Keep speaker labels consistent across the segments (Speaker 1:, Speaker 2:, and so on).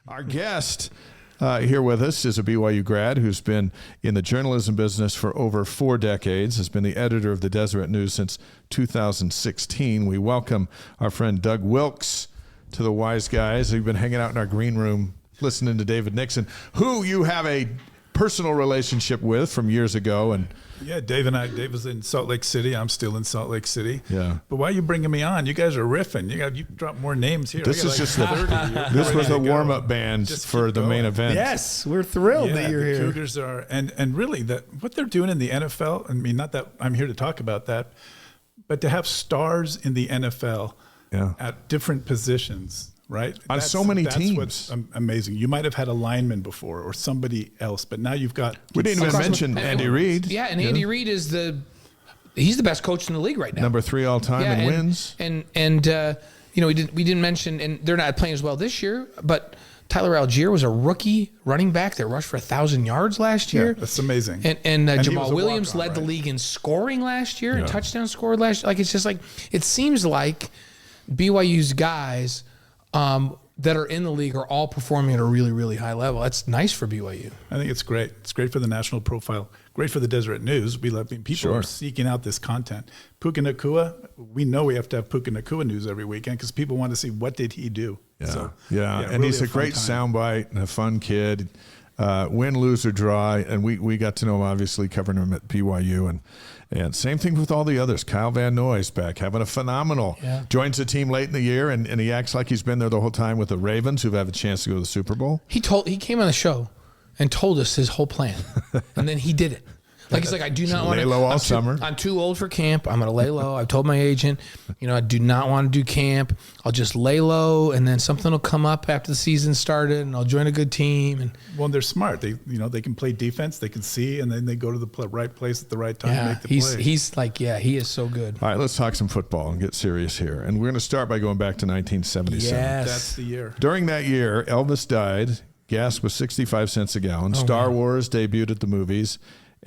Speaker 1: Our guest here with us is a BYU grad who's been in the journalism business for over 4 decades, has been the editor of the Deseret News since 2016. We welcome our friend Doug Wilks to the Wise Guys. We've been hanging out in our green room listening to David Nixon, who you have a personal relationship with from years ago. And
Speaker 2: yeah, Dave was in Salt Lake City. I'm still in Salt Lake City.
Speaker 1: Yeah.
Speaker 2: But why are you bringing me on? You guys are riffing. You drop more names here.
Speaker 1: This is just this was the warm-up band for the main event.
Speaker 3: Yes, we're thrilled that you're here.
Speaker 2: Cougars are, and really what they're doing in the NFL. I mean, not that I'm here to talk about that, but to have stars in the NFL at different positions. Right?
Speaker 1: On so many teams.
Speaker 2: That's what's amazing. You might have had a lineman before or somebody else, but now you've got...
Speaker 1: We didn't even mention Andy Reid.
Speaker 4: Yeah, and Andy Reid is he's the best coach in the league right now.
Speaker 1: Number 3 all time in wins.
Speaker 4: And we didn't mention, and they're not playing as well this year, but Tyler Algier was a rookie running back that rushed for 1,000 yards last year.
Speaker 2: Yeah, that's amazing.
Speaker 4: And Jamal Williams led the league in scoring last year, and touchdown scored last year. Like, it's just like, it seems like BYU's guys that are in the league are all performing at a really, really high level. That's nice for BYU.
Speaker 2: I think it's great. It's great for the national profile. Great for the Deseret News. We love people are seeking out this content. Puka Nacua, we know we have to have Puka Nacua news every weekend because people want to see what did he do.
Speaker 1: Yeah,
Speaker 2: so,
Speaker 1: and
Speaker 2: really
Speaker 1: he's a great soundbite and a fun kid. Win, lose, or draw, and we got to know him, obviously, covering him at BYU, and same thing with all the others. Kyle Van Noy's back, having a phenomenal. Joins the team late in the year, and he acts like he's been there the whole time with the Ravens, who've had a chance to go to the Super Bowl.
Speaker 4: He came on the show and told us his whole plan, and then he did it. Like, he's like, I do not want to
Speaker 1: lay low all summer.
Speaker 4: I'm too old for camp. I'm going to lay low. I've told my agent, I do not want to do camp. I'll just lay low, and then something will come up after the season started, and I'll join a good team. And
Speaker 2: they're smart. They can play defense. They can see, and then they go to the right place at the right time and make the play.
Speaker 4: He's like, he is so good.
Speaker 1: All right, let's talk some football and get serious here. And we're going to start by going back to 1977.
Speaker 4: Yes.
Speaker 2: That's the year.
Speaker 1: During that year, Elvis died. Gas was 65 cents a gallon. Star Wars debuted at the movies.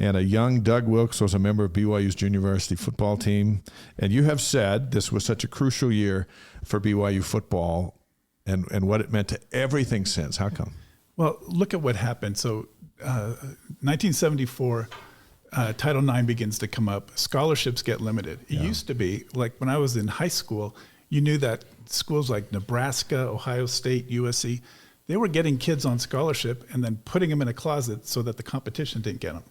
Speaker 1: And a young Doug Wilks was a member of BYU's junior varsity football team. And you have said this was such a crucial year for BYU football and what it meant to everything since. How come?
Speaker 2: Well, look at what happened. So 1974, Title IX begins to come up. Scholarships get limited. It used to be, like when I was in high school, you knew that schools like Nebraska, Ohio State, USC, they were getting kids on scholarship and then putting them in a closet so that the competition didn't get them.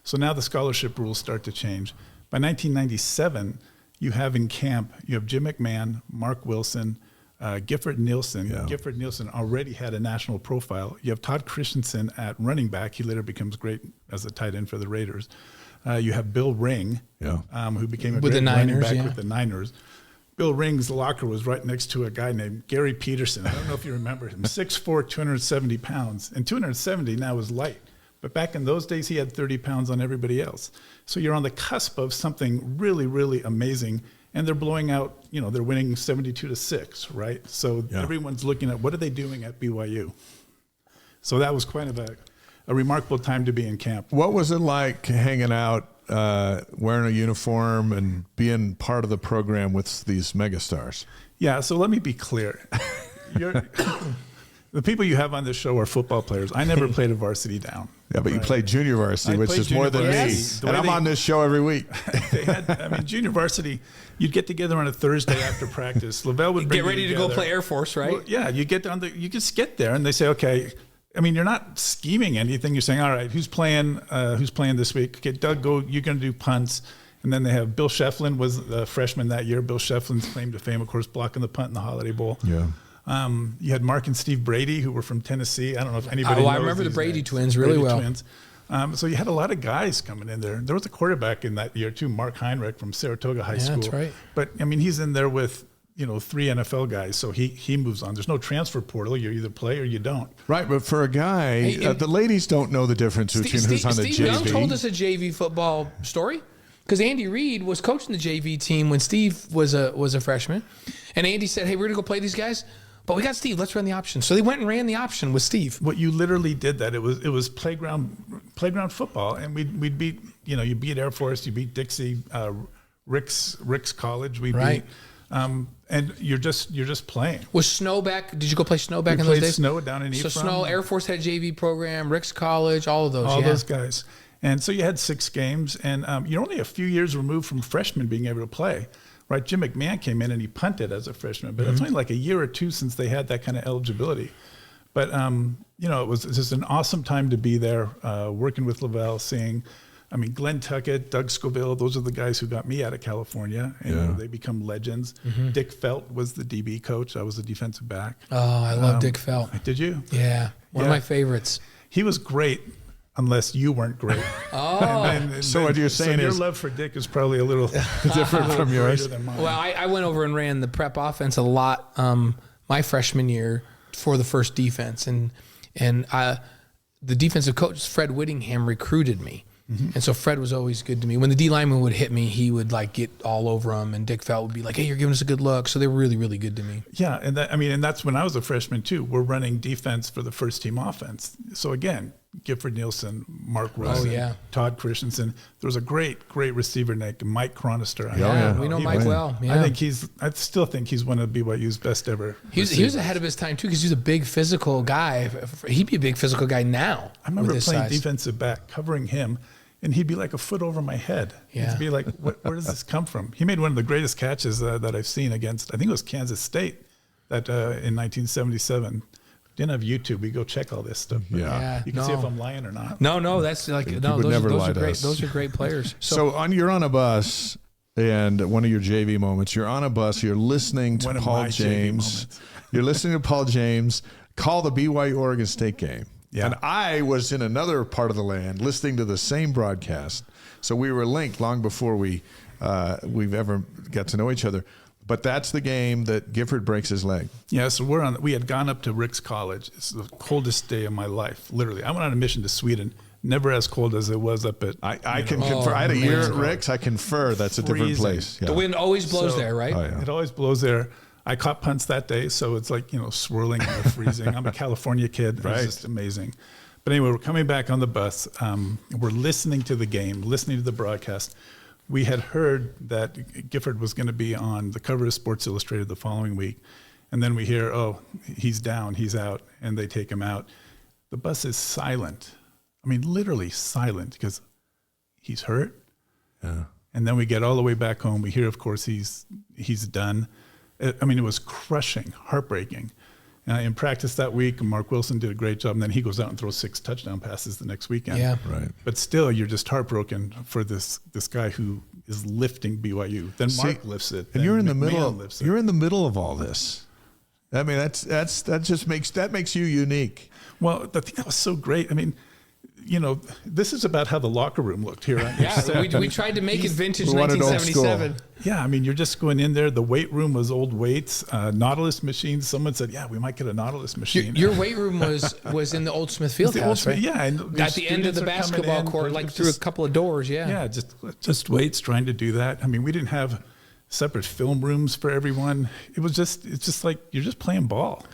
Speaker 2: So now the scholarship rules start to change. By 1997, you have in camp, you have Jim McMahon, Mark Wilson, Gifford Nielsen. Gifford Nielsen already had a national profile. You have Todd Christensen at running back. He later becomes great as a tight end for the Raiders. You have Bill Ring, who became a great running back with the Niners. Bill Ring's locker was right next to a guy named Gary Peterson. I don't know if you remember him. 6'4", 270 pounds. And 270 now is light. But back in those days, he had 30 pounds on everybody else. So you're on the cusp of something really, really amazing. And they're blowing out, they're winning 72-6, right? So everyone's looking at what are they doing at BYU? So that was kind of a remarkable time to be in camp.
Speaker 1: What was it like hanging out, wearing a uniform and being part of the program with these megastars?
Speaker 2: Yeah, so let me be clear. The people you have on this show are football players. I never played a varsity down.
Speaker 1: Yeah, but you played junior varsity, which is more than me. And I'm on this show every week.
Speaker 2: Junior varsity, you'd get together on a Thursday after practice. Lavelle would bring
Speaker 4: get ready to go play Air Force, right?
Speaker 2: Well, yeah, you just get there, and they say, okay. I mean, you're not scheming anything. You're saying, all right, who's playing this week? Okay, Doug, go. You're going to do punts. And then they have Bill Shefflin was a freshman that year. Bill Shefflin's claim to fame, of course, blocking the punt in the Holiday Bowl.
Speaker 1: Yeah.
Speaker 2: You had Mark and Steve Brady, who were from Tennessee. I don't know if anybody knows
Speaker 4: I remember the Brady twins
Speaker 2: really
Speaker 4: well.
Speaker 2: Twins. So you had a lot of guys coming in there. There was a quarterback in that year, too, Mark Heinrich from Saratoga High School.
Speaker 4: That's right.
Speaker 2: But, he's in there with, 3 NFL guys, so he moves on. There's no transfer portal. You either play or you don't.
Speaker 1: Right, but for a guy, the ladies don't know the difference between who's on the JV.
Speaker 4: Steve Young told us a JV football story. Because Andy Reid was coaching the JV team when Steve was a freshman. And Andy said, hey, we're going to go play these guys. But we got Steve. Let's run the option. So they went and ran the option with Steve.
Speaker 2: What you literally did that. It was playground football, and we'd beat you beat Air Force, you beat Dixie, Rick's College, we beat And you're just playing.
Speaker 4: Was Snow back? Did you go play Snow back in those days?
Speaker 2: Snow down in Ephraim.
Speaker 4: So Snow, Air Force had a JV program, Rick's College, all of those.
Speaker 2: All those guys. And so you had 6 games, and you're only a few years removed from freshmen being able to play, right? Jim McMahon came in and he punted as a freshman, but it's only like a year or two since they had that kind of eligibility. But, it was just an awesome time to be there, working with Lavelle, seeing, Glenn Tuckett, Doug Scoville, those are the guys who got me out of California, and they become legends. Dick Felt was the DB coach. I was the defensive back.
Speaker 4: Oh, I love Dick Felt.
Speaker 2: Did you?
Speaker 4: Yeah, one of my favorites.
Speaker 2: He was great, unless you weren't great.
Speaker 1: So what you're saying
Speaker 2: your
Speaker 1: is
Speaker 2: love for Dick is probably a little
Speaker 1: different from yours.
Speaker 2: than mine.
Speaker 4: Well, I went over and ran the prep offense a lot my freshman year for the first defense, and the defensive coach Fred Whittingham recruited me. And so Fred was always good to me. When the D lineman would hit me, he would like get all over him, and Dick Felt would be like, "Hey, you're giving us a good look." So they were really, really good to me.
Speaker 2: Yeah, and that's when I was a freshman too. We're running defense for the first team offense. So again, Gifford Nielsen, Mark Wilson, Todd Christensen. There was a great receiver named Mike Chronister.
Speaker 4: We know Mike well. Yeah.
Speaker 2: I still think he's one of BYU's best ever.
Speaker 4: He was ahead of his time too, because he's a big physical guy. He'd be a big physical guy now.
Speaker 2: I remember
Speaker 4: with his
Speaker 2: playing
Speaker 4: size.
Speaker 2: defensive back, covering him. And he'd be like a foot over my head.
Speaker 4: Yeah.
Speaker 2: He'd be like, where does this come from? He made one of the greatest catches that I've seen against, I think it was Kansas State, that in 1977. Didn't have YouTube. We go check all this stuff. You can see if I'm lying or not.
Speaker 4: No, that's like those are great. Those are great players.
Speaker 1: So you're on a bus, and one of your JV moments, you're on a bus. You're listening to Paul James. You're listening to Paul James call the BYU Oregon State game. Yeah. And I was in another part of the land listening to the same broadcast. So we were linked long before we've ever got to know each other. But that's the game that Gifford breaks his leg.
Speaker 2: Yeah, so we had gone up to Rick's College. It's the coldest day of my life, literally. I went on a mission to Sweden. Never as cold as it was up at...
Speaker 1: I can confer. I had a year at Rick's. I confer that's a different place.
Speaker 4: Yeah. The wind always blows there, right?
Speaker 1: Oh, yeah.
Speaker 2: It always blows there. I caught punts that day, so it's like, swirling and freezing. I'm a California kid. Right. It's just amazing. But anyway, we're coming back on the bus. We're listening to the game, listening to the broadcast. We had heard that Gifford was going to be on the cover of Sports Illustrated the following week. And then we hear, he's down, he's out, and they take him out. The bus is silent. I mean, literally silent, because he's hurt.
Speaker 1: Yeah.
Speaker 2: And then we get all the way back home. We hear, of course, he's done. It was crushing, heartbreaking. In practice that week, Mark Wilson did a great job, and then he goes out and throws 6 touchdown passes the next weekend.
Speaker 4: Yeah,
Speaker 1: right.
Speaker 2: But still, you're just heartbroken for this guy who is lifting BYU. Then Mark lifts it,
Speaker 1: and you're in the middle. You're in the middle of all this. I mean, that makes you unique.
Speaker 2: Well, the thing that was so great. I mean, this is about how the locker room looked here.
Speaker 4: We tried to make it vintage 1977.
Speaker 2: Yeah, I mean, you're just going in there. The weight room was old weights, Nautilus machines. Someone said, we might get a Nautilus machine.
Speaker 4: Your weight room was in the old Smith Fieldhouse, right?
Speaker 2: Yeah. And
Speaker 4: at the end of the basketball court, like through a couple of doors,
Speaker 2: Yeah, just weights, trying to do that. I mean, we didn't have separate film rooms for everyone. It's just like you're just playing ball.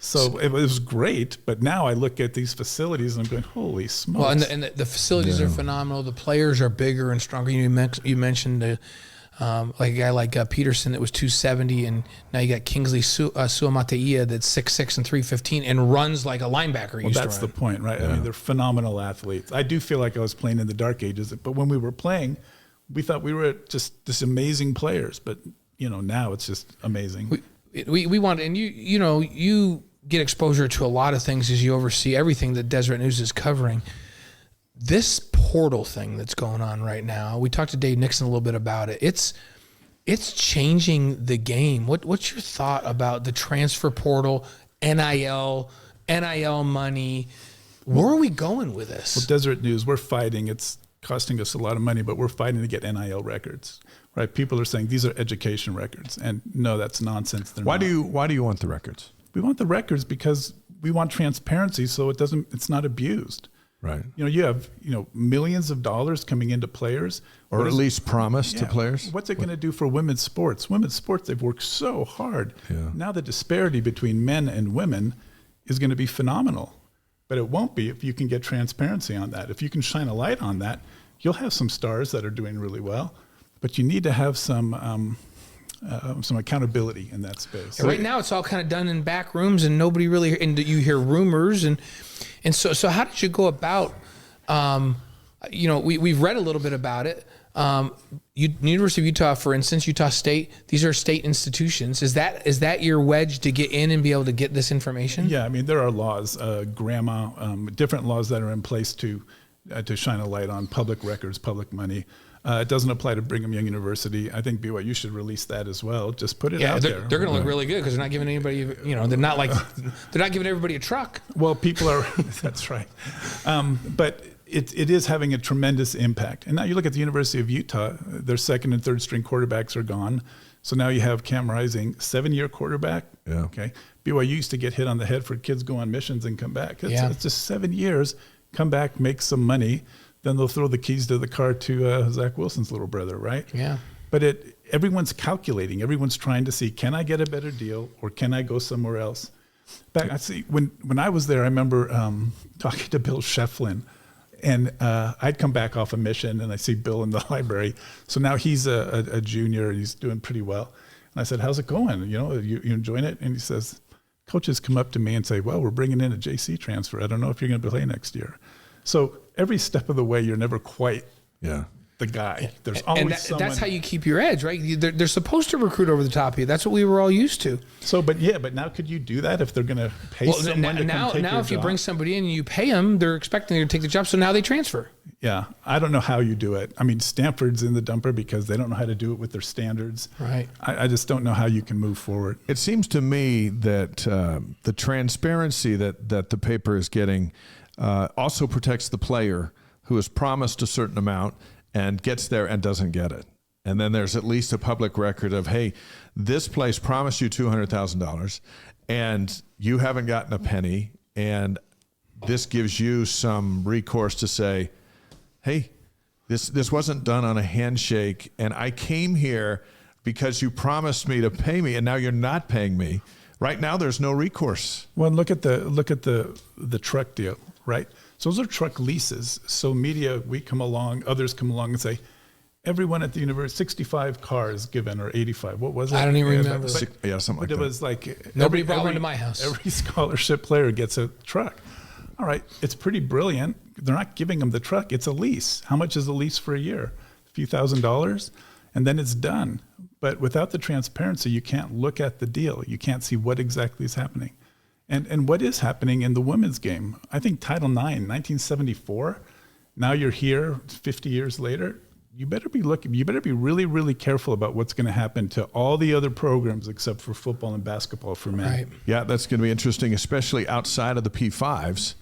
Speaker 2: So it was great, but now I look at these facilities and I'm going, holy smokes.
Speaker 4: Well, and the facilities are phenomenal. The players are bigger and stronger. You mentioned like a guy like Peterson that was 270, and now you got Kingsley Suiamataia that's 6'6" and 315 and runs like a linebacker.
Speaker 2: Well, that's the point, right? Yeah. I mean, they're phenomenal athletes. I do feel like I was playing in the dark ages, but when we were playing, we thought we were just this amazing players. But now it's just amazing.
Speaker 4: We want, and you get exposure to a lot of things as you oversee everything that Deseret News is covering. This portal thing that's going on right now, we talked to Dave Nixon a little bit about it. It's changing the game. What's your thought about the transfer portal, NIL money? Where are we going with this?
Speaker 2: Well, Deseret News, we're fighting. It's costing us a lot of money, but we're fighting to get NIL records. Right? People are saying these are education records, and no, that's nonsense.
Speaker 1: Why do you want the records?
Speaker 2: We want the records because we want transparency, so it's not abused.
Speaker 1: Right.
Speaker 2: You have millions of dollars coming into players,
Speaker 1: or at least promised to players.
Speaker 2: What's it going to do for women's sports? Women's sports, they've worked so hard.
Speaker 1: Yeah.
Speaker 2: Now the disparity between men and women is going to be phenomenal, but it won't be if you can get transparency on that. If you can shine a light on that, you'll have some stars that are doing really well, but you need to have some some accountability in that space.
Speaker 4: Right now, it's all kind of done in back rooms, and nobody really. And you hear rumors, and so how did you go about? We've read a little bit about it. University of Utah, for instance, Utah State, these are state institutions. Is that your wedge to get in and be able to get this information?
Speaker 2: Yeah, I mean, there are laws, different laws that are in place to shine a light on public records, public money. It doesn't apply to Brigham Young University. I think BYU should release that as well. Just put it out there.
Speaker 4: They're going to look really good because they're not giving anybody, they're not giving everybody a truck.
Speaker 2: Well, people are, that's right. But it is having a tremendous impact. And now you look at the University of Utah, their second and third string quarterbacks are gone. So now you have Cam Rising, 7-year quarterback.
Speaker 1: Yeah.
Speaker 2: Okay. BYU used to get hit on the head for kids go on missions and come back. It's just 7 years, come back, make some money. Then they'll throw the keys to the car to Zach Wilson's little brother, right?
Speaker 4: Yeah.
Speaker 2: But everyone's calculating. Everyone's trying to see, can I get a better deal or can I go somewhere else? When I was there, I remember talking to Bill Shefflin. And I'd come back off a mission, and I see Bill in the library. So now he's a junior, and he's doing pretty well. And I said, how's it going? You enjoying it? And he says, coaches come up to me and say, well, we're bringing in a JC transfer. I don't know if you're going to play next year. So every step of the way, you're never quite the guy. There's always someone.
Speaker 4: That's how you keep your edge, right? They're supposed to recruit over the top of you. That's what we were all used to.
Speaker 2: So, but now could you do that if they're going to pay someone to come take your
Speaker 4: if
Speaker 2: job?
Speaker 4: You bring somebody in and you pay them, they're expecting you to take the job. So now they transfer.
Speaker 2: Yeah, I don't know how you do it. I mean, Stanford's in the dumper because they don't know how to do it with their standards.
Speaker 4: Right.
Speaker 2: I just don't know how you can move forward.
Speaker 1: It seems to me that the transparency that the paper is getting also protects the player who is promised a certain amount and gets there and doesn't get it. And then there's at least a public record of, hey, this place promised you $200,000 and you haven't gotten a penny, and this gives you some recourse to say, hey, this wasn't done on a handshake, and I came here because you promised me to pay me, and now you're not paying me. Right now, there's no recourse.
Speaker 2: Well, look at the truck deal, right? So those are truck leases. So media, we come along, others come along and say, everyone at the university, 65 cars given, or 85. What was it?
Speaker 4: I don't even remember.
Speaker 1: Something like that.
Speaker 2: It was like
Speaker 4: nobody brought one to my house.
Speaker 2: Every scholarship player gets a truck. All right, it's pretty brilliant. They're not giving them the truck. It's a lease. How much is a lease for a year? A few $1,000s, and then it's done. But without the transparency, you can't look at the deal. You can't see what exactly is happening. And what is happening in the women's game. I think Title IX, 1974, now you're here 50 years later. You better be really, really careful about what's going to happen to all the other programs except for football and basketball for men.
Speaker 4: Right.
Speaker 1: Yeah, that's going to be interesting, especially outside of the P5s,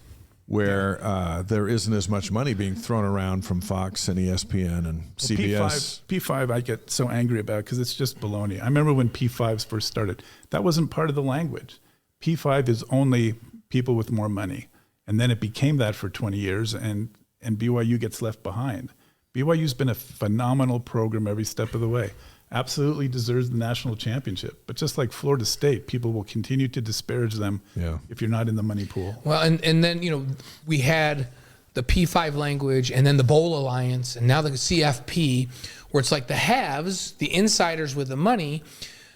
Speaker 1: where there isn't as much money being thrown around from Fox and ESPN and CBS.
Speaker 2: P5 I get so angry about because it's just baloney. I remember when P5s first started. That wasn't part of the language. P5 is only people with more money. And then it became that for 20 years, and BYU gets left behind. BYU's been a phenomenal program every step of the way. Absolutely deserves the national championship. But just like Florida State, people will continue to disparage them if you're not in the money pool.
Speaker 4: Well, and then, we had the P5 language and then the Bowl Alliance and now the CFP, where it's like the haves, the insiders with the money,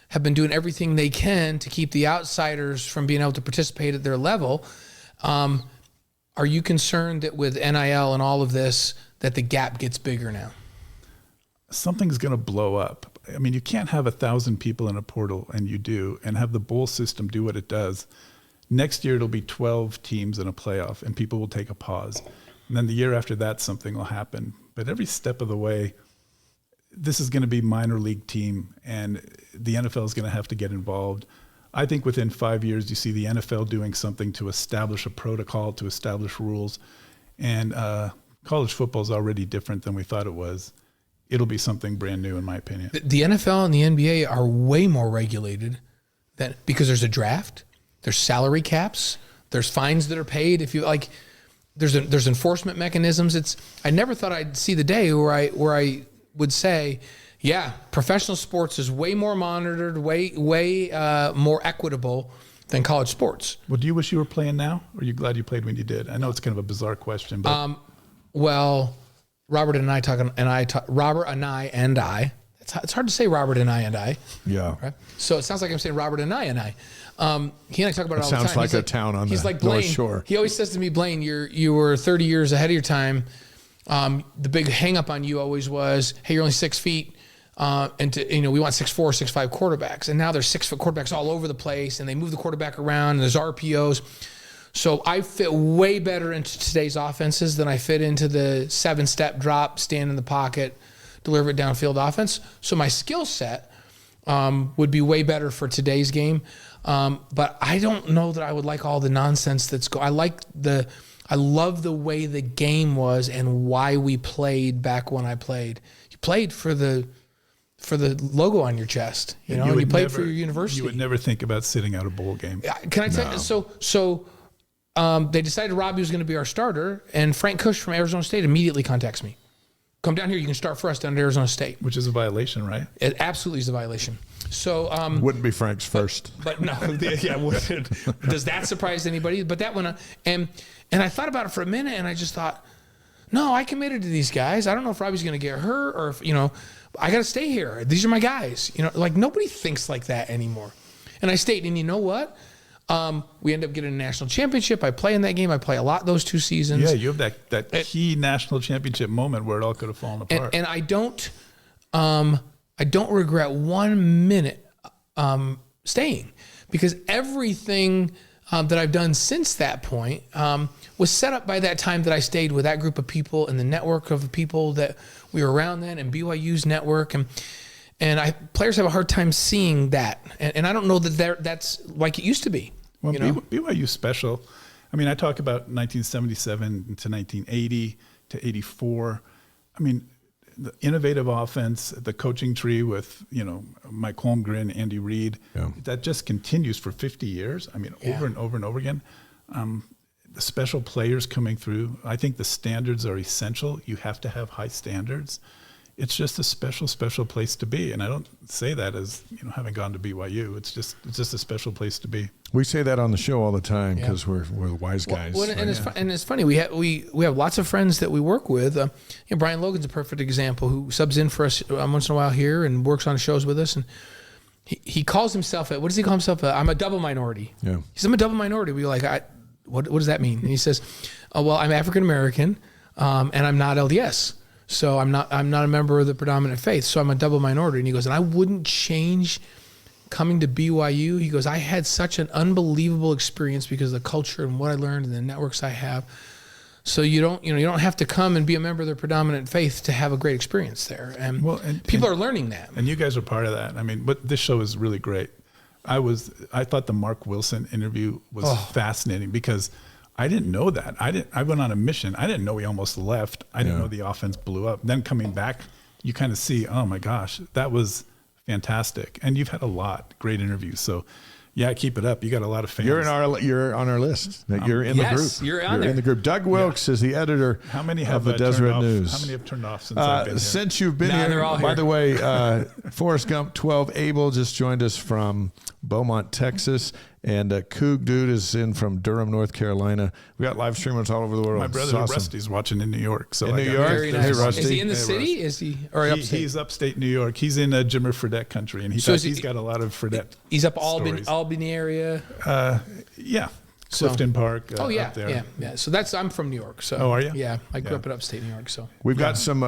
Speaker 4: have been doing everything they can to keep the outsiders from being able to participate at their level. Are you concerned that with NIL and all of this, that the gap gets bigger now?
Speaker 2: Something's going to blow up. I mean, you can't have 1,000 people in a portal, and you do, and have the bowl system do what it does. Next year, it'll be 12 teams in a playoff, and people will take a pause. And then the year after that, something will happen. But every step of the way, this is going to be minor league team, and the NFL is going to have to get involved. I think within 5 years, you see the NFL doing something to establish a protocol, to establish rules. And college football is already different than we thought it was. It'll be something brand new, in my opinion.
Speaker 4: The NFL and the NBA are way more regulated because there's a draft, there's salary caps, there's fines that are paid. If you like, there's enforcement mechanisms. I never thought I'd see the day where I would say, yeah, professional sports is way more monitored, way more equitable than college sports.
Speaker 2: Well, do you wish you were playing now, or are you glad you played when you did? I know it's kind of a bizarre question, but
Speaker 4: well, Robert and I, It's hard to say Robert and I.
Speaker 1: Yeah.
Speaker 4: Right? So it sounds like I'm saying Robert and I. He and I talk about it all the time.
Speaker 1: Sounds like a town on the North Shore.
Speaker 4: He always says to me, Blaine, you were 30 years ahead of your time. The big hang up on you always was, hey, you're only 6 feet. And we want 6'4", 6'5" quarterbacks. And now there's 6 foot quarterbacks all over the place, and they move the quarterback around, and there's RPOs. So I fit way better into today's offenses than I fit into the 7-step drop, stand in the pocket, deliver it downfield offense. So my skill set would be way better for today's game. But I don't know that I would like all the nonsense that's I love the way the game was and why we played back when I played. You played for the logo on your chest, and you played for your university.
Speaker 2: You would never think about sitting out a bowl game.
Speaker 4: Can I tell you? So they decided Robbie was going to be our starter, and Frank Kush from Arizona State immediately contacts me. Come down here. You can start for us down at Arizona State.
Speaker 2: Which is a violation, right?
Speaker 4: It absolutely is a violation. So
Speaker 1: wouldn't be Frank's first.
Speaker 4: But no, does that surprise anybody? But that went on, and I thought about it for a minute, and I just thought, no, I committed to these guys. I don't know if Robbie's going to get hurt or if, I got to stay here. These are my guys. Like nobody thinks like that anymore. And I stayed, and you know what? We end up getting a national championship. I play in that game. I play a lot those 2 seasons.
Speaker 2: Yeah, you have that key national championship moment where it all could have fallen apart.
Speaker 4: And I don't regret 1 minute staying, because everything that I've done since that point was set up by that time that I stayed with that group of people and the network of people that we were around then, and BYU's network, and players have a hard time seeing that, and I don't know that that's like it used to be.
Speaker 2: Well, BYU special. I mean, I talk about 1977 to 1980 to 84. I mean, the innovative offense, the coaching tree with Mike Holmgren, Andy Reid, that just continues for 50 years. I mean, over and over and over again. The special players coming through. I think the standards are essential. You have to have high standards. It's just a special place to be. And I don't say that as having gone to BYU. It's just a special place to be.
Speaker 1: We say that on the show all the time because we're the wise guys.
Speaker 4: Well, and it's funny. We have lots of friends that we work with. Brian Logan's a perfect example, who subs in for us once in a while here and works on shows with us. And he calls himself what does he call himself? I'm a double minority. Yeah. He says, I'm a double minority. We were like, what does that mean? And he says, well, I'm African American, and I'm not LDS. So I'm not a member of the predominant faith. So I'm a double minority. And he goes, and I wouldn't change coming to BYU. He goes, I had such an unbelievable experience because of the culture and what I learned and the networks I have. So you don't have to come and be a member of the predominant faith to have a great experience there. And people are learning that.
Speaker 2: And you guys are part of that. I mean, but this show is really great. I thought the Mark Wilson interview was fascinating because I didn't know that. I went on a mission. I didn't know he almost left. I didn't know the offense blew up. Then coming back, you kind of see, oh my gosh, that was fantastic. And you've had a lot great interviews. So keep it up. You got a lot of fans.
Speaker 1: You're on our list. You're in the group.
Speaker 4: You're in
Speaker 1: the group. Doug Wilks is the editor of the Deseret News.
Speaker 2: How many have turned off since I've been here?
Speaker 1: Since you've been here.
Speaker 4: They're all
Speaker 1: by
Speaker 4: here.
Speaker 1: the way, Forrest Gump 12 Abel just joined us from Beaumont, Texas. And Coog Dude is in from Durham, North Carolina. We got live streamers all over the world.
Speaker 2: My brother Rusty's watching in New York. So
Speaker 1: in New York?
Speaker 4: Very nice.
Speaker 1: Hey, Rusty.
Speaker 4: Is he in the city? Is he or upstate?
Speaker 2: He's upstate New York. He's in Jimmer Fredette country, and he's got a lot of Fredette.
Speaker 4: He's up
Speaker 2: stories.
Speaker 4: Albany area.
Speaker 2: Clifton Park. Up there.
Speaker 4: Yeah. So I'm from New York. So
Speaker 2: are you?
Speaker 4: Yeah, I grew up in upstate New York. So
Speaker 1: we got some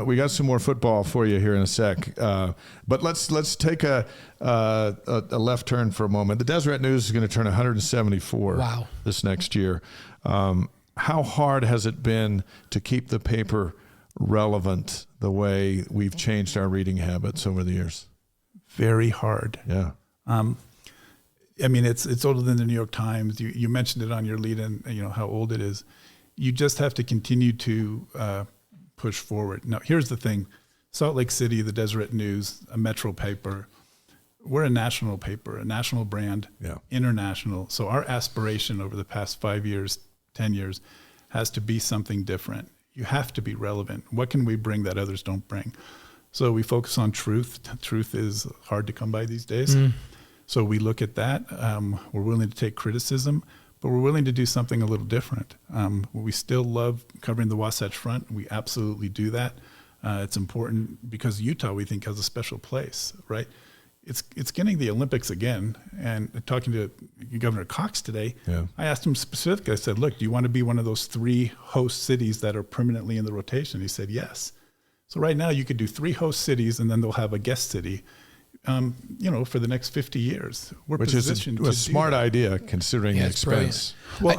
Speaker 1: more football for you here in a sec. But let's take a left turn for a moment. The Deseret News is going to turn 174 this next year. How hard has it been to keep the paper relevant the way we've changed our reading habits over the years?
Speaker 2: Very hard.
Speaker 1: Yeah.
Speaker 2: I mean, it's older than the New York Times. You mentioned it on your lead-in, how old it is. You just have to continue to push forward. Now, here's the thing. Salt Lake City, the Deseret News, a metro paper, we're a national paper, a national brand, international. So our aspiration over the past 5 years, 10 years, has to be something different. You have to be relevant. What can we bring that others don't bring? So we focus on truth. Truth is hard to come by these days. So we look at that. We're willing to take criticism, but we're willing to do something a little different. We still love covering the Wasatch Front. We absolutely do that. It's important because Utah, we think, has a special place, right? It's getting the Olympics again. And talking to Governor Cox today, I asked him specifically, I said, look, do you want to be one of those 3 host cities that are permanently in the rotation? He said, yes. So right now you could do 3 host cities and then they'll have a guest city, for the next 50 years.
Speaker 1: Which is a smart idea considering the expense.
Speaker 2: Well,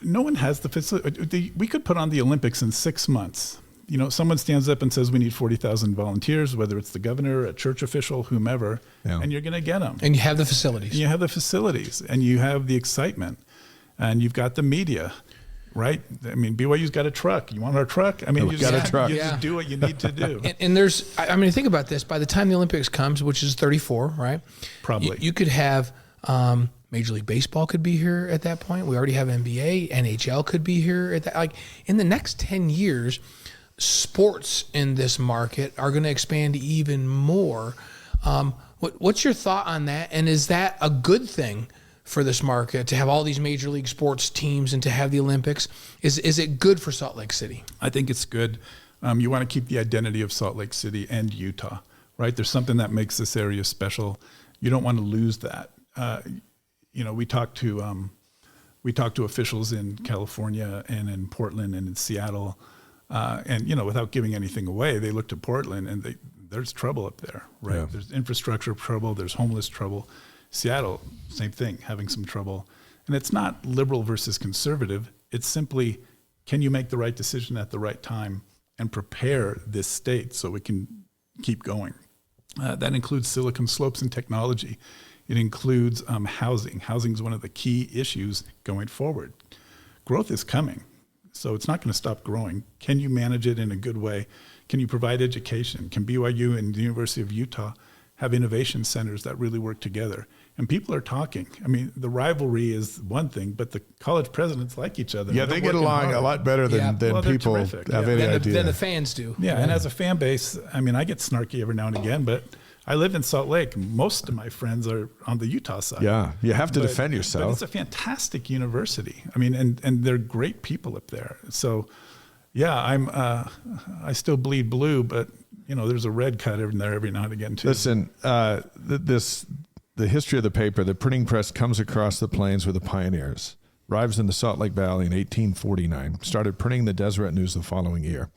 Speaker 2: no one has the facility. We could put on the Olympics in 6 months. Someone stands up and says we need 40,000 volunteers, whether it's the governor, a church official, whomever, and you're going to get them.
Speaker 4: And you have the facilities.
Speaker 2: And you have the excitement, and you've got the media, right? BYU's got a truck. You want our truck?
Speaker 1: You got a truck.
Speaker 2: You just do what you need to do.
Speaker 4: and think about this. By the time the Olympics comes, which is 34, right?
Speaker 2: Probably.
Speaker 4: You could have Major League Baseball could be here at that point. We already have NBA. NHL could be here at that. Like in the next 10 years, sports in this market are going to expand even more. What's your thought on that? And is that a good thing for this market to have all these major league sports teams and to have the Olympics? Is it good for Salt Lake City?
Speaker 2: I think it's good. You want to keep the identity of Salt Lake City and Utah, right? There's something that makes this area special. You don't want to lose that. We talked to officials in California and in Portland and in Seattle. Without giving anything away, they looked at Portland and there's trouble up there, right? Yeah. There's infrastructure trouble, there's homeless trouble. Seattle, same thing, having some trouble. And it's not liberal versus conservative. It's simply, can you make the right decision at the right time and prepare this state so it can keep going? That includes Silicon Slopes and technology. It includes housing. Housing is one of the key issues going forward. Growth is coming. So it's not going to stop growing. Can you manage it in a good way? Can you provide education? Can BYU and the University of Utah have innovation centers that really work together? And people are talking. The rivalry is one thing, but the college presidents like each other.
Speaker 1: Yeah, they get along a lot better than people have any idea.
Speaker 4: Than the fans do.
Speaker 2: Yeah, and as a fan base, I get snarky every now and again, but I live in Salt Lake. Most of my friends are on the Utah side.
Speaker 1: Yeah, you have to defend yourself.
Speaker 2: But it's a fantastic university. And they're great people up there. So, yeah, I still bleed blue, but there's a red cut in there every now and again too.
Speaker 1: Listen, the history of the paper, the printing press comes across the plains with the pioneers. Arrives in the Salt Lake Valley in 1849. Started printing the Deseret News the following year.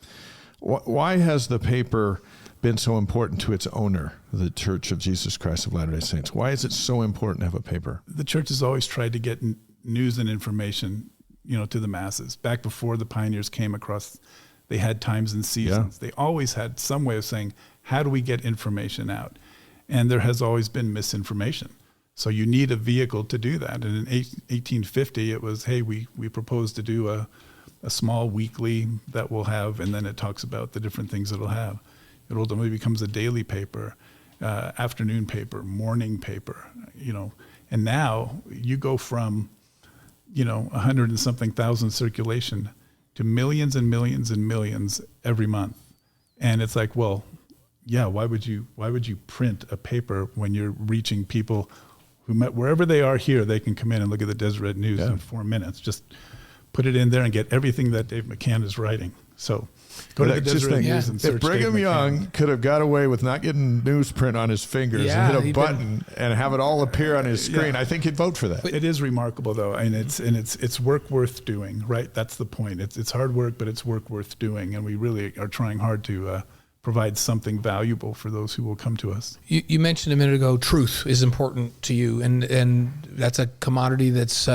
Speaker 1: Why has the paper been so important to its owner, the Church of Jesus Christ of Latter-day Saints? Why is it so important to have a paper?
Speaker 2: The church has always tried to get news and information, to the masses. Back before the pioneers came across, they had times and seasons. Yeah. They always had some way of saying, how do we get information out? And there has always been misinformation. So you need a vehicle to do that. And in 1850, it was, hey, we propose to do a small weekly that we'll have, and then it talks about the different things it'll have. It ultimately becomes a daily paper, afternoon paper, morning paper, And now you go from, 100 and something thousand circulation to millions and millions and millions every month. And it's like, well, yeah, why would you print a paper when you're reaching people who wherever they are here, they can come in and look at the Deseret News in 4 minutes. Just put it in there and get everything that Dave McCann is writing. So go to the Deseret News and search
Speaker 1: if Brigham Young could have got away with not getting newsprint on his fingers and hit a button and have it all appear on his screen, I think he'd vote for that.
Speaker 2: It is remarkable, though, and it's work worth doing, right? That's the point. It's hard work, but it's work worth doing, and we really are trying hard to provide something valuable for those who will come to us.
Speaker 4: You mentioned a minute ago, truth is important to you, and that's a commodity that's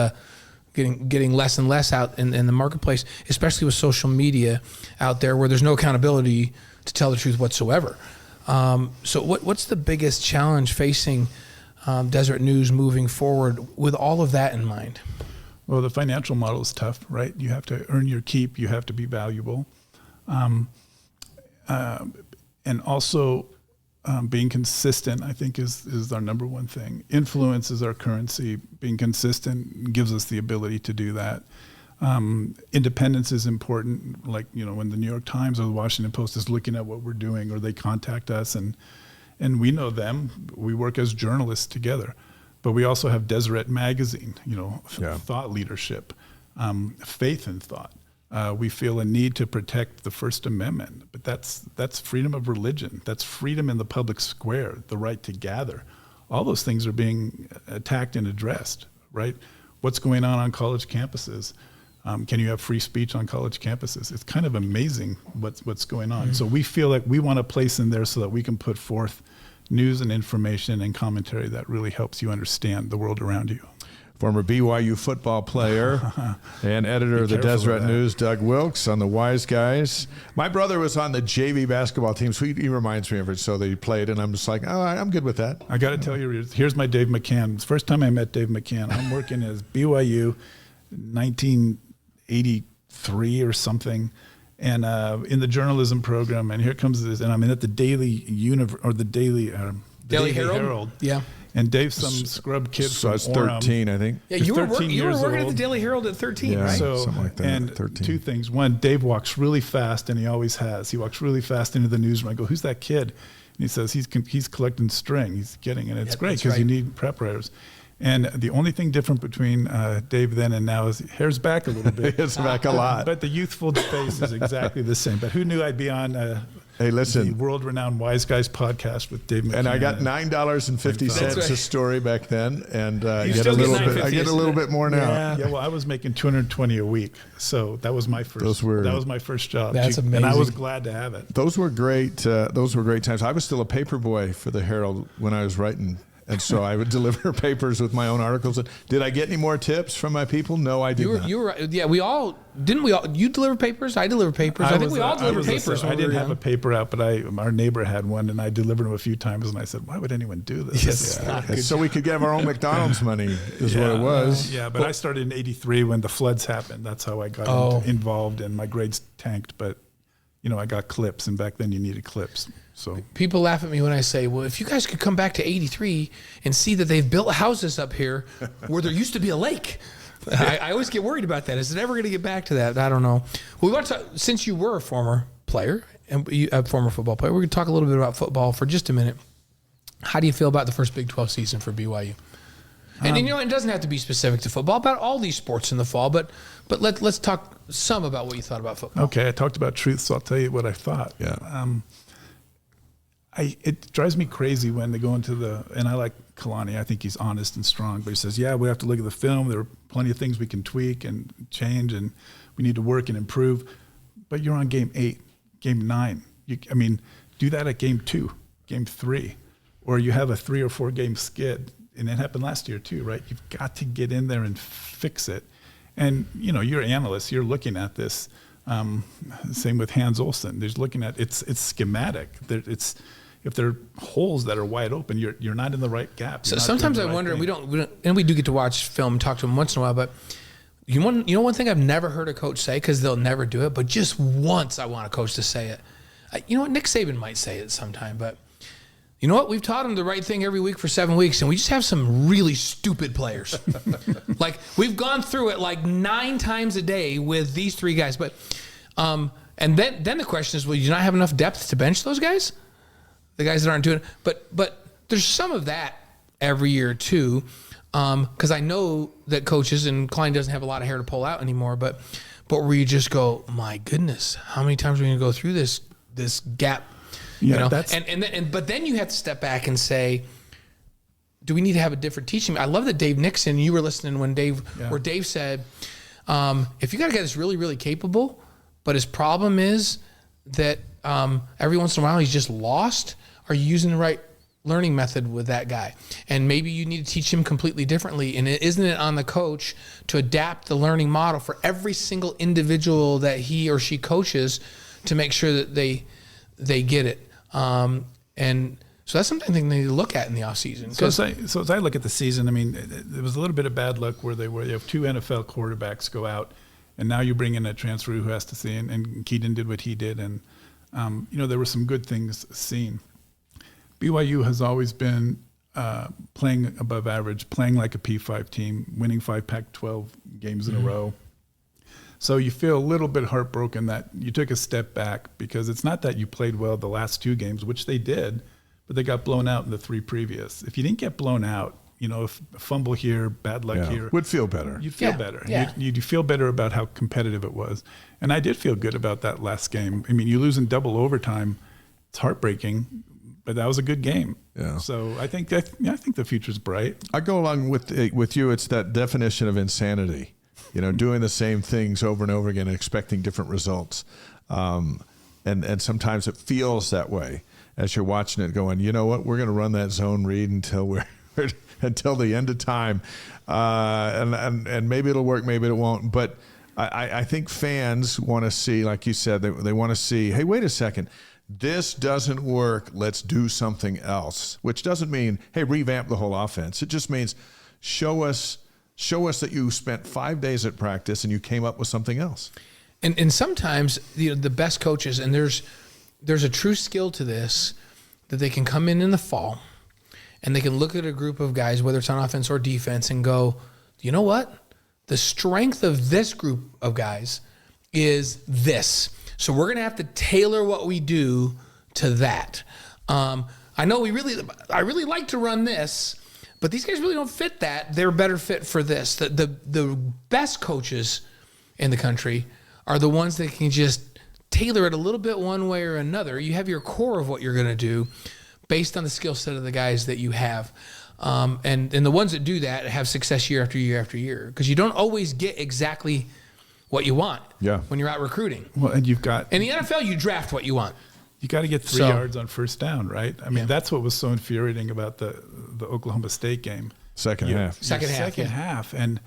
Speaker 4: getting less and less out in the marketplace, especially with social media out there where there's no accountability to tell the truth whatsoever. So what's the biggest challenge facing Deseret News moving forward with all of that in mind?
Speaker 2: Well, the financial model is tough, right? You have to earn your keep. You have to be valuable. And also being consistent, I think, is our number one thing. Influence is our currency. Being consistent gives us the ability to do that. Independence is important. Like, when the New York Times or the Washington Post is looking at what we're doing, or they contact us and we know them, we work as journalists together. But we also have Deseret Magazine, thought leadership, faith in thought. We feel a need to protect the First Amendment, but that's freedom of religion. That's freedom in the public square, the right to gather. All those things are being attacked and addressed, right? What's going on college campuses? Can you have free speech on college campuses? It's kind of amazing what's going on. Mm-hmm. So we feel like we want a place in there so that we can put forth news and information and commentary that really helps you understand the world around you.
Speaker 1: Former BYU football player and editor of the Deseret News, Doug Wilks, on the Wise Guys. My brother was on the JV basketball team, so he reminds me of it, so that he played, and I'm just like, oh, I'm good with that.
Speaker 2: I got to tell you, here's my Dave McCann. It's the first time I met Dave McCann. I'm working as BYU 1983 or something, and in the journalism program, and here comes this, and I'm in at the Daily Herald.
Speaker 4: Yeah.
Speaker 2: And Dave's some scrub kid from
Speaker 1: I was 13, I think.
Speaker 4: Yeah, you were working at the Daily Herald at 13,
Speaker 1: yeah,
Speaker 4: right?
Speaker 2: So,
Speaker 1: something like that.
Speaker 2: And
Speaker 1: 13.
Speaker 2: Two things. One, Dave walks really fast, and he always has. He walks really fast into the newsroom. I go, who's that kid? And he says, he's collecting string. He's getting, and it's great because you need prep writers. And the only thing different between Dave then and now is hair's back a little bit.
Speaker 1: It's back a lot.
Speaker 2: But the youthful face is exactly the same. But who knew I'd be on
Speaker 1: hey, listen,
Speaker 2: the world-renowned Wise Guys podcast with Dave McCann.
Speaker 1: And I got $9.50 a story back then, and I get a little bit more now.
Speaker 2: Yeah, well, I was making $220 a week, so that was my first. That was my first job.
Speaker 4: That's amazing,
Speaker 2: and I was glad to have it.
Speaker 1: Those were great. Those were great times. I was still a paper boy for the Herald when I was writing. And so I would deliver papers with my own articles. Did I get any more tips from my people? No, I did not.
Speaker 4: You were, yeah, we all, didn't we all, you deliver papers? I deliver papers. I think we all deliver papers.
Speaker 2: I didn't have a paper out, but our neighbor had one, and I delivered them a few times, and I said, why would anyone do this?
Speaker 1: Yes. So we could get our own McDonald's money is what it was.
Speaker 2: Yeah, but I started in 83 when the floods happened. That's how I got involved, and my grades tanked, but I got clips, and back then you needed clips. So
Speaker 4: people laugh at me when I say, well, if you guys could come back to 83 and see that they've built houses up here where there used to be a lake. I always get worried about that. Is it ever going to get back to that? I don't know. Well, we want to, since you were a former player and a former football player, we're going to talk a little bit about football for just a minute. How do you feel about the first Big 12 season for BYU? And it doesn't have to be specific to football, about all these sports in the fall, but let's talk some about what you thought about football.
Speaker 2: Okay, I talked about truth, so I'll tell you what I thought.
Speaker 1: Yeah.
Speaker 2: It drives me crazy when they go into and I like Kalani. I think he's honest and strong, but he says, yeah, we have to look at the film. There are plenty of things we can tweak and change, and we need to work and improve. But you're on game 8, game 9. Do that at game 2, game 3, or you have a 3 or 4 game skid. And it happened last year too, right? You've got to get in there and fix it. And, you're analysts, you're looking at this. Same with Hans Olsen. There's looking at, it's schematic. If there are holes that are wide open, you're not in the right gap.
Speaker 4: So sometimes I wonder, we don't, and we do get to watch film and talk to them once in a while, but one thing I've never heard a coach say, because they'll never do it, but just once I want a coach to say it. Nick Saban might say it sometime, but you know what? We've taught them the right thing every week for 7 weeks, and we just have some really stupid players. Like, we've gone through it like 9 times a day with these 3 guys. But, and then the question is, will you not have enough depth to bench those guys? The guys that aren't doing it. But there's some of that every year too, because I know that coaches, and Klein doesn't have a lot of hair to pull out anymore, but where you just go, my goodness, how many times are we going to go through this gap? But then you have to step back and say, do we need to have a different teaching? I love that Dave Nixon, you were listening when where Dave said, if you got a guy that's really, really capable, but his problem is that every once in a while he's just lost, are you using the right learning method with that guy? And maybe you need to teach him completely differently. And isn't it on the coach to adapt the learning model for every single individual that he or she coaches to make sure that they get it? And so that's something they need to look at in the offseason.
Speaker 2: So as I look at the season, there was a little bit of bad luck where you have 2 NFL quarterbacks go out, and now you bring in a transfer who has to see, and Keaton did what he did, and there were some good things seen. BYU has always been playing above average, playing like a P5 team, winning 5 Pac-12 games in a row. So you feel a little bit heartbroken that you took a step back, because it's not that you played well the last 2 games, which they did, but they got blown out in the 3 previous. If you didn't get blown out, if fumble here, bad luck here.
Speaker 1: Would feel better.
Speaker 2: You'd feel better.
Speaker 4: Yeah.
Speaker 2: You'd feel better about how competitive it was. And I did feel good about that last game. I mean, you lose in double overtime. It's heartbreaking, but that was a good game.
Speaker 1: Yeah.
Speaker 2: So I think the future's bright.
Speaker 1: I go along with you. It's that definition of insanity, doing the same things over and over again and expecting different results. And sometimes it feels that way as you're watching it going, you know what, we're going to run that zone read until until the end of time. And maybe it'll work, maybe it won't. But I think fans want to see, like you said, they want to see, hey, wait a second. This doesn't work. Let's do something else, which doesn't mean, hey, revamp the whole offense. It just means show us that you spent 5 days at practice and you came up with something else.
Speaker 4: And sometimes the best coaches, and there's a true skill to this, that they can come in the fall and they can look at a group of guys, whether it's on offense or defense, and go, you know what? The strength of this group of guys is this. So we're going to have to tailor what we do to that. I know I really like to run this, but these guys really don't fit that. They're better fit for this. The best coaches in the country are the ones that can just tailor it a little bit one way or another. You have your core of what you're going to do based on the skill set of the guys that you have. And the ones that do that have success year after year after year, because you don't always get exactly what you want when you're out recruiting.
Speaker 2: Well, and you've got...
Speaker 4: In the NFL, you draft what you want.
Speaker 2: You got to get 3 yards on first down, right? I mean, that's what was so infuriating about the Oklahoma State game.
Speaker 1: Second
Speaker 2: half. And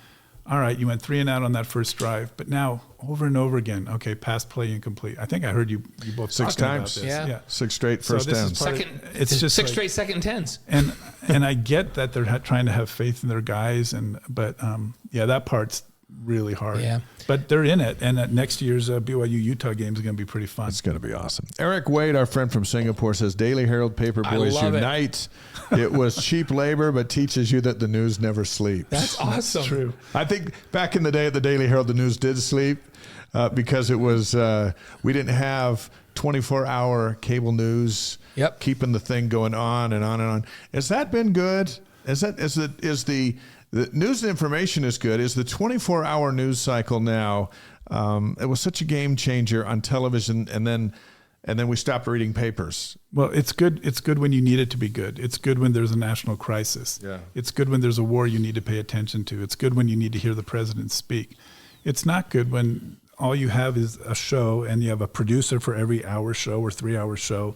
Speaker 2: all right, you went 3 and out on that first drive, but now over and over again, okay, pass play incomplete. I think I heard you both
Speaker 1: 6
Speaker 2: talking
Speaker 1: times.
Speaker 2: about this.
Speaker 4: Yeah.
Speaker 1: 6 straight first downs.
Speaker 2: It's just
Speaker 4: 6 straight second and 10s.
Speaker 2: And I get that they're trying to have faith in their guys, but that part's really hard.
Speaker 4: Yeah.
Speaker 2: But they're in it, and next year's BYU Utah game is going to be pretty fun.
Speaker 1: It's going to be awesome. Eric Wade, our friend from Singapore, says Daily Herald paper boys unite. It was cheap labor, but teaches you that the news never sleeps.
Speaker 4: That's awesome.
Speaker 2: That's true.
Speaker 1: I think back in the day at the Daily Herald, the news did sleep because it was we didn't have 24-hour cable news keeping the thing going on and on and on. Has that been good? The news and information is good. Is the 24-hour news cycle now? It was such a game changer on television, and then we stopped reading papers.
Speaker 2: Well, it's good. It's good when you need it to be good. It's good when there's a national crisis.
Speaker 1: Yeah.
Speaker 2: It's good when there's a war you need to pay attention to. It's good when you need to hear the president speak. It's not good when all you have is a show and you have a producer for every hour show or 3-hour show,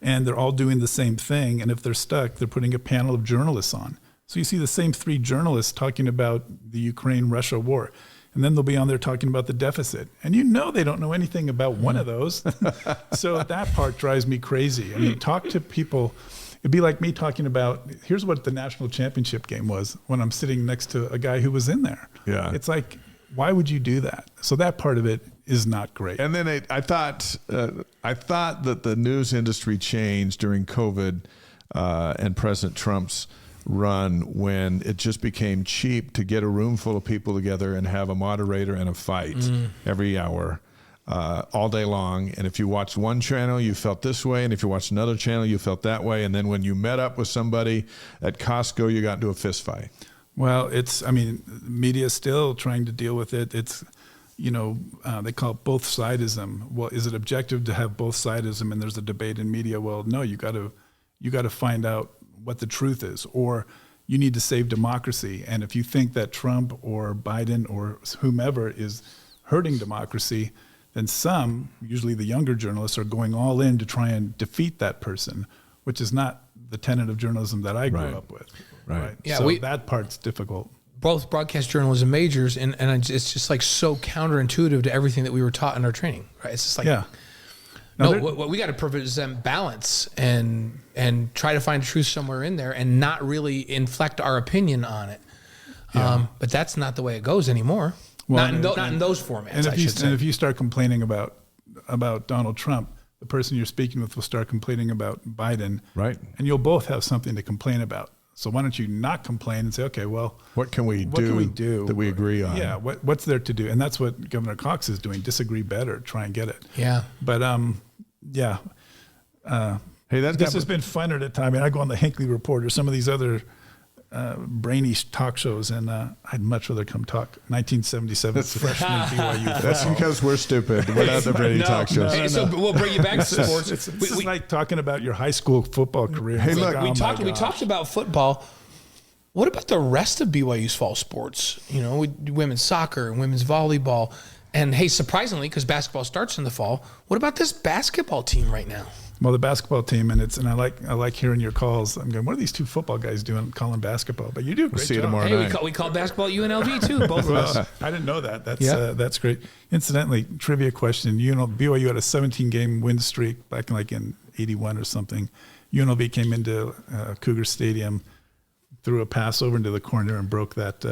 Speaker 2: and they're all doing the same thing. And if they're stuck, they're putting a panel of journalists on. So you see the same 3 journalists talking about the Ukraine-Russia war, and then they'll be on there talking about the deficit. And they don't know anything about one of those. So that part drives me crazy. I mean, talk to people. It'd be like me talking about, here's what the national championship game was when I'm sitting next to a guy who was in there.
Speaker 1: Yeah.
Speaker 2: It's like, why would you do that? So that part of it is not great.
Speaker 1: And then I thought that the news industry changed during COVID and President Trump's run when it just became cheap to get a room full of people together and have a moderator and a fight every hour all day long. And if you watched one channel, you felt this way. And if you watched another channel, you felt that way. And then when you met up with somebody at Costco, you got into a fist fight.
Speaker 2: Well, media is still trying to deal with it. It's, they call it both sidism. Well, is it objective to have both sidism and there's a debate in media? Well, no, you got to find out what the truth is, or you need to save democracy. And if you think that Trump or Biden or whomever is hurting democracy, then some, usually the younger journalists, are going all in to try and defeat that person, which is not the tenet of journalism that I grew up with.
Speaker 1: Right.
Speaker 4: Yeah,
Speaker 2: so that part's difficult.
Speaker 4: Both broadcast journalism majors, and it's just like so counterintuitive to everything that we were taught in our training. Right? It's just like, we got to present balance and try to find truth somewhere in there, and not really inflect our opinion on it. Yeah. But that's not the way it goes anymore. Well, not in those formats.
Speaker 2: And if you start complaining about Donald Trump, the person you're speaking with will start complaining about Biden.
Speaker 1: Right.
Speaker 2: And you'll both have something to complain about. So why don't you not complain and say, okay, well,
Speaker 1: what can we do that we agree on?
Speaker 2: Yeah, what's there to do? And that's what Governor Cox is doing. Disagree better, try and get it.
Speaker 4: Yeah.
Speaker 2: But hey, this has been fun at a time. I mean, I go on the Hinckley Report or some of these other brainy talk shows, and I'd much rather come talk 1977 freshman BYU football.
Speaker 1: That's because we're stupid. We're not the brainy talk shows.
Speaker 4: Hey, so we'll bring you back to sports.
Speaker 2: This is like talking about your high school football career.
Speaker 1: Hey,
Speaker 2: It's
Speaker 1: look,
Speaker 4: we talked about football. What about the rest of BYU's fall sports? You know, women's soccer and women's volleyball. And hey, surprisingly, because basketball starts in the fall, what about this basketball team right now?
Speaker 2: Well, the basketball team, and I like hearing your calls. I'm going, what are these two football guys doing calling basketball? But you do a great
Speaker 1: see you
Speaker 2: job.
Speaker 1: tomorrow
Speaker 4: Hey,
Speaker 1: night.
Speaker 4: we called basketball at UNLV too, both of us.
Speaker 2: I didn't know that. That's great. Incidentally, trivia question. BYU had a 17-game win streak back in 81 or something. UNLV came into Cougar Stadium, threw a pass over into the corner and broke that.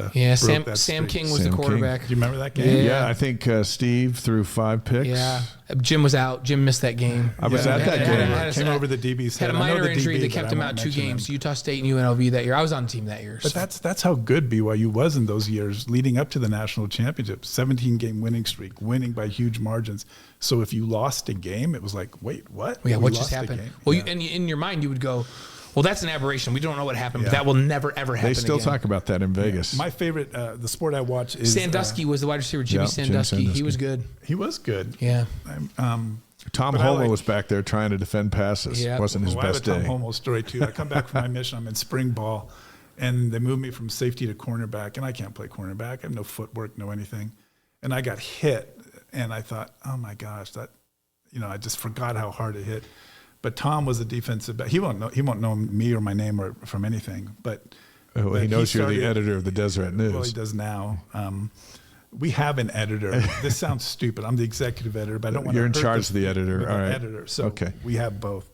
Speaker 4: Sam King was
Speaker 1: Sam
Speaker 4: the quarterback.
Speaker 2: Do you remember that game?
Speaker 1: Yeah, I think Steve threw 5 picks.
Speaker 4: Yeah, Jim was out. Jim missed that game.
Speaker 1: I was at that game.
Speaker 2: Came over the DB's head.
Speaker 4: Had a
Speaker 2: I know
Speaker 4: minor
Speaker 2: the
Speaker 4: injury
Speaker 2: DB,
Speaker 4: that
Speaker 2: but
Speaker 4: kept
Speaker 2: I
Speaker 4: him
Speaker 2: won't
Speaker 4: out 2
Speaker 2: mention
Speaker 4: games.
Speaker 2: him.
Speaker 4: Utah State and UNLV that year. I was on the team that year.
Speaker 2: But that's how good BYU was in those years leading up to the national championship. 17-game winning streak, winning by huge margins. So if you lost a game, it was like, wait, what?
Speaker 4: Yeah,
Speaker 2: We
Speaker 4: what
Speaker 2: lost
Speaker 4: just
Speaker 2: a
Speaker 4: happened?
Speaker 2: game.
Speaker 4: Well,
Speaker 2: Yeah.
Speaker 4: in your mind, you would go, well, that's an aberration. We don't know what happened, but
Speaker 2: Yeah.
Speaker 4: that will never, ever happen
Speaker 1: They still
Speaker 4: again.
Speaker 1: talk about that in Vegas.
Speaker 2: My favorite, the sport I watch is
Speaker 4: Sandusky was the wide receiver, Jimmy
Speaker 1: Yeah, Jim
Speaker 4: Sandusky. He
Speaker 1: Sandusky.
Speaker 4: was good.
Speaker 2: he was good.
Speaker 4: Yeah.
Speaker 1: Tom
Speaker 2: But I
Speaker 1: Homo
Speaker 2: like-
Speaker 1: was back there trying to defend passes.
Speaker 4: Yeah.
Speaker 1: Wasn't his
Speaker 2: Well, I have
Speaker 1: best
Speaker 2: a Tom
Speaker 1: day.
Speaker 2: Homo story too. I come back from my mission. I'm in spring ball, and they moved me from safety to cornerback, and I can't play cornerback. I have no footwork, no anything, and I got hit, and I thought, oh my gosh, I just forgot how hard it hit. But Tom was a defensive back. He won't know me or my name or from anything. But
Speaker 1: He knows you're the editor of the Deseret News.
Speaker 2: Well, he does now. We have an editor. This sounds stupid. I'm the executive editor, but I don't want to.
Speaker 1: You're in
Speaker 2: hurt
Speaker 1: charge
Speaker 2: the-
Speaker 1: of the editor.
Speaker 2: with
Speaker 1: All
Speaker 2: the
Speaker 1: right.
Speaker 2: editor. So
Speaker 1: Okay.
Speaker 2: we have both.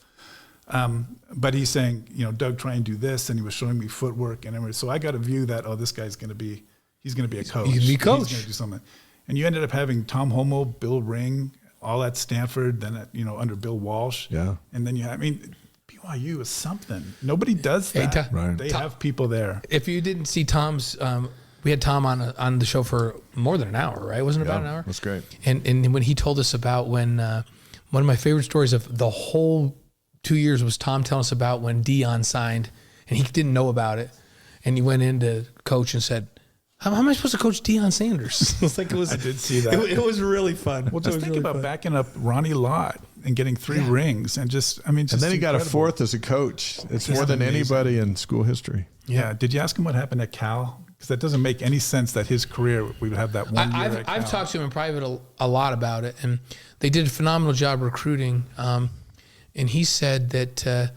Speaker 2: But he's saying, Doug, try and do this, and he was showing me footwork and everything. So I got a view that this guy's going to be, he's going to be a coach.
Speaker 4: He can be a coach.
Speaker 2: He's going to do something. And you ended up having Tom Homo, Bill Ring, all at Stanford, then at under Bill Walsh.
Speaker 1: Yeah.
Speaker 2: And then BYU is something. Nobody does
Speaker 4: Hey,
Speaker 2: that.
Speaker 1: Right.
Speaker 2: They have people there.
Speaker 4: If you didn't see Tom's, we had Tom on the show for more than an hour, right? Wasn't it about an hour?
Speaker 1: That's great.
Speaker 4: And when he told us about when one of my favorite stories of the whole 2 years was Tom telling us about when Dion signed, and he didn't know about it, and he went in to coach and said, "How am I supposed to coach Deion Sanders?"
Speaker 2: I did see that.
Speaker 4: It was really fun.
Speaker 2: Well, just think about backing up Ronnie Lott and getting 3 rings, and
Speaker 1: And then he got a 4th as a coach. It's more than
Speaker 2: amazing.
Speaker 1: anybody in school history.
Speaker 2: Yeah. Did you ask him what happened at Cal? Because that doesn't make any sense that his career, we would have that 1 year at Cal.
Speaker 4: I've talked to him in private a lot about it, and they did a phenomenal job recruiting. And he said that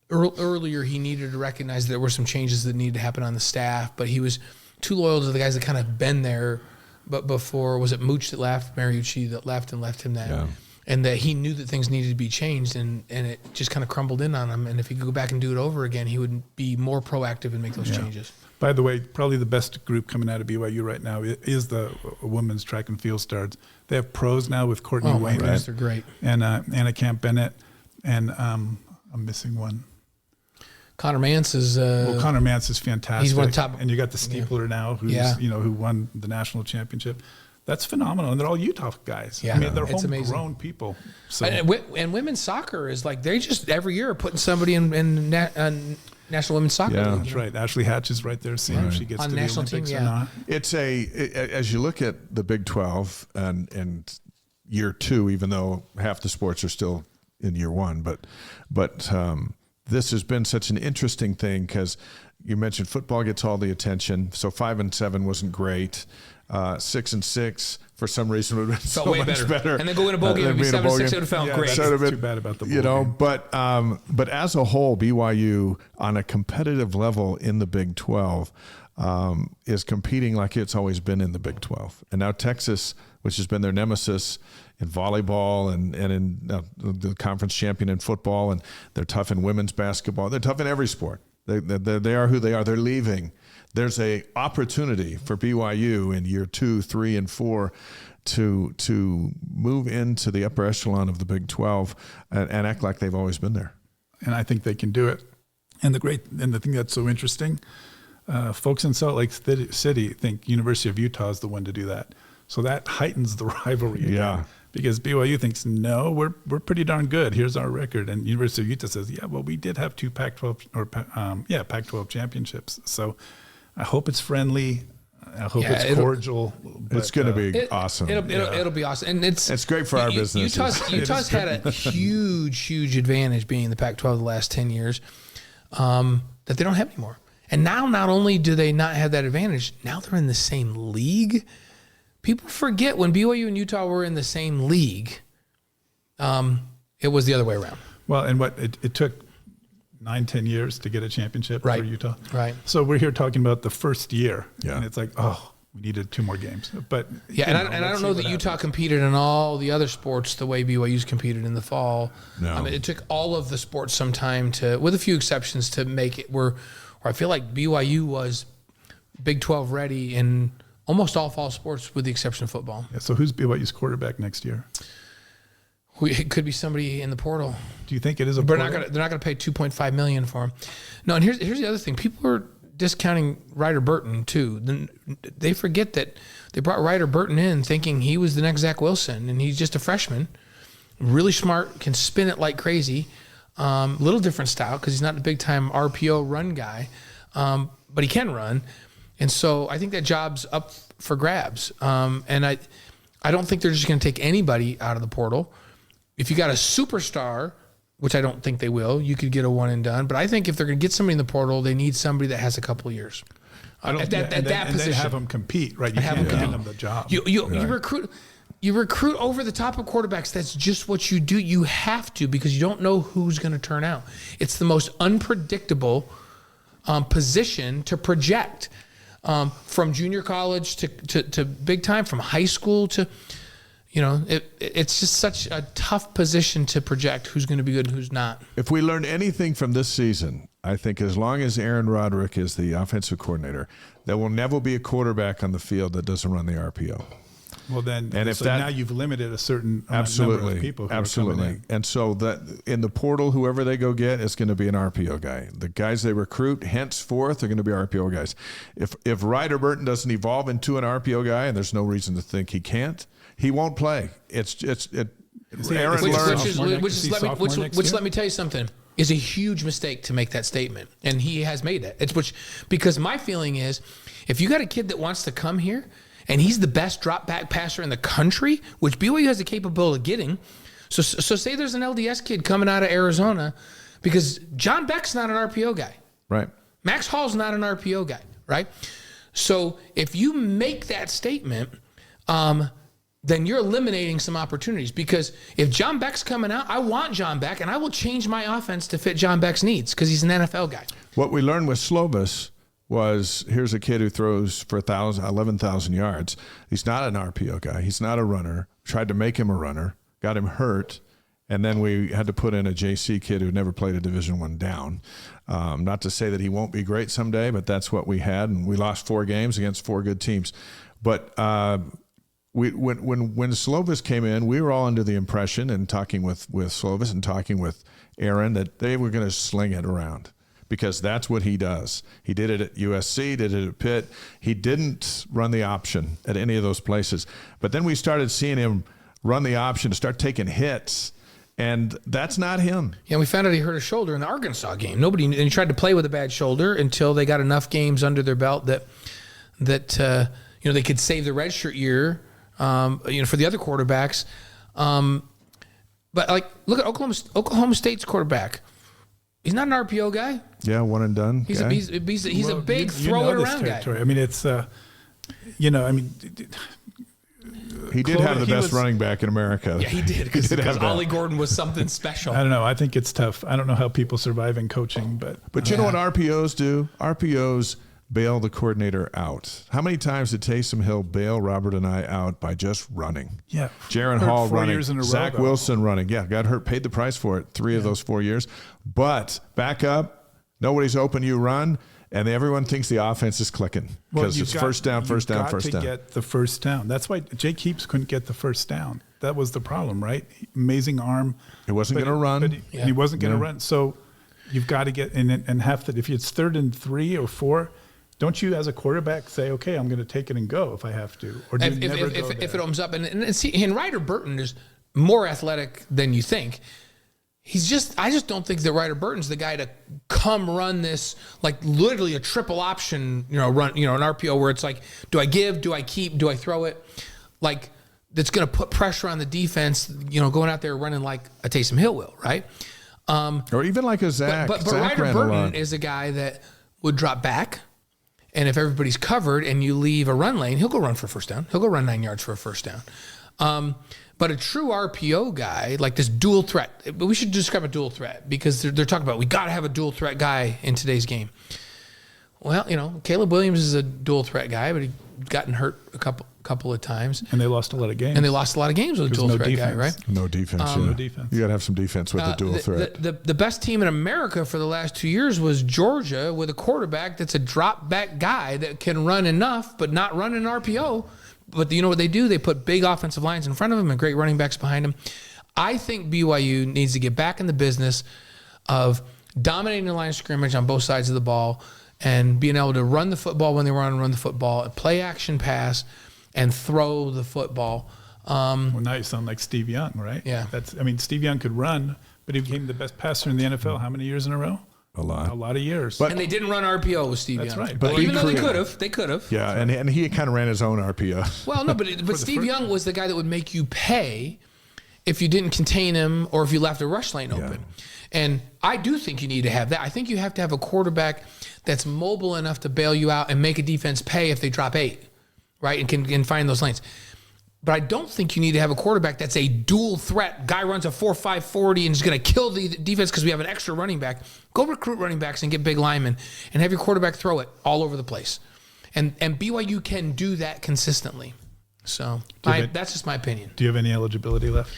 Speaker 4: earlier he needed to recognize there were some changes that needed to happen on the staff, but he was too loyal to the guys that kind of been there. But before, was it Mooch that left, Mariucci that left and left him that?
Speaker 1: Yeah.
Speaker 4: And that he knew that things needed to be changed, and it just kind of crumbled in on him. And if he could go back and do it over again, he would be more proactive and make those changes.
Speaker 2: By the way, probably the best group coming out of BYU right now is the women's track and field stars. They have pros now with Courtney
Speaker 4: Oh, my
Speaker 2: Wayne
Speaker 4: goodness, they're great.
Speaker 2: and Anna Camp Bennett, and I'm missing one.
Speaker 4: Connor Mance is
Speaker 2: Connor Mance is fantastic.
Speaker 4: he's one of the top-
Speaker 2: and you got the Steepler now, who's
Speaker 4: Yeah.
Speaker 2: who won the national championship. That's phenomenal, and they're all Utah guys.
Speaker 4: Yeah.
Speaker 2: I mean, they're
Speaker 4: It's amazing.
Speaker 2: homegrown people. So
Speaker 4: and women's soccer is like they just every year are putting somebody in National Women's Soccer.
Speaker 1: Yeah.
Speaker 4: League.
Speaker 2: that's right. Ashley Hatch is right there, seeing if she gets
Speaker 4: On
Speaker 2: to the
Speaker 4: national team,
Speaker 2: Olympics
Speaker 4: yeah.
Speaker 2: or not.
Speaker 1: It's as you look at the Big 12 and year 2, even though half the sports are still in year 1, but this has been such an interesting thing because you mentioned football gets all the attention. So 5 and 7 wasn't great. 6 and 6 for some reason would have been
Speaker 4: Felt
Speaker 1: so
Speaker 4: way
Speaker 1: much better.
Speaker 4: And then go in a bowl game and be 7-6 would have felt great.
Speaker 2: that's
Speaker 1: Sort of
Speaker 2: too bad about the bowl game.
Speaker 1: But as a whole, BYU on a competitive level in the Big 12 is competing like it's always been in the Big 12. And now Texas, which has been their nemesis in volleyball and in the conference champion in football, and they're tough in women's basketball. They're tough in every sport. They are who they are. They're leaving. There's a opportunity for BYU in year 2, 3, and 4 to move into the upper echelon of the Big 12 and act like they've always been there.
Speaker 2: And I think they can do it. And the thing that's so interesting, folks in Salt Lake City think University of Utah is the one to do that. So that heightens the rivalry. Again.
Speaker 1: Yeah.
Speaker 2: Because BYU thinks, no, we're pretty darn good. Here's our record. And University of Utah says, yeah, well, we did have two Pac-12 championships. So I hope it's friendly. I hope it's cordial.
Speaker 1: It's going to be awesome.
Speaker 4: It'll be awesome. And it's
Speaker 1: great for our business.
Speaker 4: Utah's had a huge advantage being in the Pac-12 the last 10 years that they don't have anymore. And now not only do they not have that advantage, now they're in the same league. People forget when BYU and Utah were in the same league, it was the other way around.
Speaker 2: Well, and it took 9-10 years to get a championship for Utah.
Speaker 4: Right.
Speaker 2: So we're here talking about the first year.
Speaker 1: Yeah.
Speaker 2: And it's like, we needed 2 more games. But
Speaker 4: I don't know that Utah competed in all the other sports the way BYU's competed in the fall.
Speaker 1: No.
Speaker 4: I mean, it took all of the sports some time to, with a few exceptions, to make it where I feel like BYU was Big 12 ready in almost all fall sports with the exception of football.
Speaker 2: Yeah, so who's BYU's quarterback next year?
Speaker 4: It could be somebody in the portal.
Speaker 2: Do you think it is a
Speaker 4: portal?
Speaker 2: portal?
Speaker 4: They're not going to pay $2.5 million for him. No, and here's the other thing. People are discounting Ryder Burton too. They forget that they brought Ryder Burton in thinking he was the next Zach Wilson, and he's just a freshman. Really smart, can spin it like crazy. Little different style because he's not a big-time RPO run guy, but he can run. And so I think that job's up for grabs. And I don't think they're just going to take anybody out of the portal. If you got a superstar, which I don't think they will, you could get a one and done. But I think if they're going to get somebody in the portal, they need somebody that has a couple of years. At that position.
Speaker 2: And have them compete, right? You can't give them the job.
Speaker 4: You recruit over the top of quarterbacks. That's just what you do. You have to, because you don't know who's going to turn out. It's the most unpredictable position to project. From junior college to big time, from high school to, it's just such a tough position to project who's going to be good and who's not.
Speaker 1: If we learned anything from this season, I think as long as Aaron Roderick is the offensive coordinator, there will never be a quarterback on the field that doesn't run the RPO.
Speaker 2: Well, then,
Speaker 1: and if
Speaker 2: now you've limited a certain number of people who are coming in.
Speaker 1: And so that in the portal, whoever they go get is going to be an RPO guy. The guys they recruit henceforth are going to be RPO guys. If Ryder Burton doesn't evolve into an RPO guy, and there's no reason to think he can't, he won't play. Aaron learns.
Speaker 4: Which let me tell you something, is a huge mistake to make that statement, and he has made it. Because my feeling is, if you got a kid that wants to come here, and he's the best drop back passer in the country, which BYU has the capability of getting. So say there's an LDS kid coming out of Arizona, because John Beck's not an RPO guy.
Speaker 1: Right.
Speaker 4: Max Hall's not an RPO guy, right? So if you make that statement, then you're eliminating some opportunities, because if John Beck's coming out, I want John Beck, and I will change my offense to fit John Beck's needs because he's an NFL guy.
Speaker 1: What we learned with Slovis was, here's a kid who throws for 11,000 yards. He's not an RPO guy. He's not a runner. Tried to make him a runner, got him hurt, and then we had to put in a JC kid who never played a Division I down. Not to say that he won't be great someday, but that's what we had, and we lost 4 games against 4 good teams. But when Slovis came in, we were all under the impression, and talking with Slovis and talking with Aaron, that they were going to sling it around, because that's what he does. He did it at USC, did it at Pitt. He didn't run the option at any of those places. But then we started seeing him run the option, start taking hits, and that's not him.
Speaker 4: Yeah, we found out he hurt his shoulder in the Arkansas game. And he tried to play with a bad shoulder until they got enough games under their belt that they could save the redshirt year, for the other quarterbacks. But look at Oklahoma State's quarterback. He's not an RPO guy.
Speaker 1: Yeah, one and done.
Speaker 4: He's a big throw it around guy.
Speaker 2: I mean, it's
Speaker 1: he did have the best running back in America.
Speaker 4: Yeah, he did, because Ollie Gordon was something special.
Speaker 2: I don't know. I think it's tough. I don't know how people survive in coaching, but
Speaker 1: you know what RPOs do? RPOs bail the coordinator out. How many did Taysom Hill bail Robert and I out by just running?
Speaker 2: Yeah.
Speaker 1: Jaron Hall running. Zach
Speaker 2: row,
Speaker 1: Wilson running. Yeah, got hurt, paid the price for it 3 of those 4 years. But back up, nobody's open, you run, and everyone thinks the offense is clicking because it's first down.
Speaker 2: You've got to get the first down. That's why Jake Heaps couldn't get the first down. That was the problem, right? Amazing arm.
Speaker 1: He wasn't going to run.
Speaker 2: He wasn't going to run. So you've got to get in and have to. If it's 3rd and 3 or 4, Don't you, as a quarterback, say, "Okay, I'm going to take it and go if I have to," or do you never go there?
Speaker 4: If it opens up, and Ryder Burton is more athletic than you think. I just don't think that Ryder Burton's the guy to come run this, like literally a triple option, run, an RPO where it's like, do I give, do I keep, do I throw it? Like, that's going to put pressure on the defense, going out there running like a Taysom Hill will, right?
Speaker 1: Or even like a Zach.
Speaker 4: But Ryder Burton is a guy that would drop back, and if everybody's covered and you leave a run lane, he'll go run for a first down. He'll go run 9 yards for a first down. But a true RPO guy, like this dual threat, we should describe a dual threat because they're talking about we got to have a dual threat guy in today's game. Well, Caleb Williams is a dual threat guy, but he's gotten hurt a couple of times.
Speaker 2: And they lost a lot of games.
Speaker 4: And they lost a lot of games with a dual threat guy, right?
Speaker 1: No defense. No defense. You got to have some defense with the dual threat.
Speaker 4: The best team in America for the last 2 years was Georgia with a quarterback that's a drop back guy that can run enough, but not run an RPO. But you know what they do? They put big offensive lines in front of them and great running backs behind them. I think BYU needs to get back in the business of dominating the line of scrimmage on both sides of the ball and being able to run the football when they want to run the football, play action pass, and throw the football.
Speaker 2: Well, now you sound like Steve Young, right?
Speaker 4: Yeah.
Speaker 2: Steve Young could run, but he became the best passer in the NFL how many years in a row?
Speaker 1: A lot
Speaker 2: of years.
Speaker 4: And they didn't run RPO with Steve Young.
Speaker 2: That's right.
Speaker 1: But
Speaker 4: even though they could have.
Speaker 1: Yeah, and he kind of ran his own RPO.
Speaker 4: Well, no, but Steve Young was the guy that would make you pay if you didn't contain him or if you left a rush lane open. Yeah. And I do think you need to have that. I think you have to have a quarterback that's mobile enough to bail you out and make a defense pay if they drop 8, right, and can find those lanes. But I don't think you need to have a quarterback that's a dual threat. Guy runs a 4.5 40 and is going to kill the defense because we have an extra running back. Go recruit running backs and get big linemen and have your quarterback throw it all over the place. And BYU can do that consistently. So that's just my opinion.
Speaker 2: Do you have any eligibility left?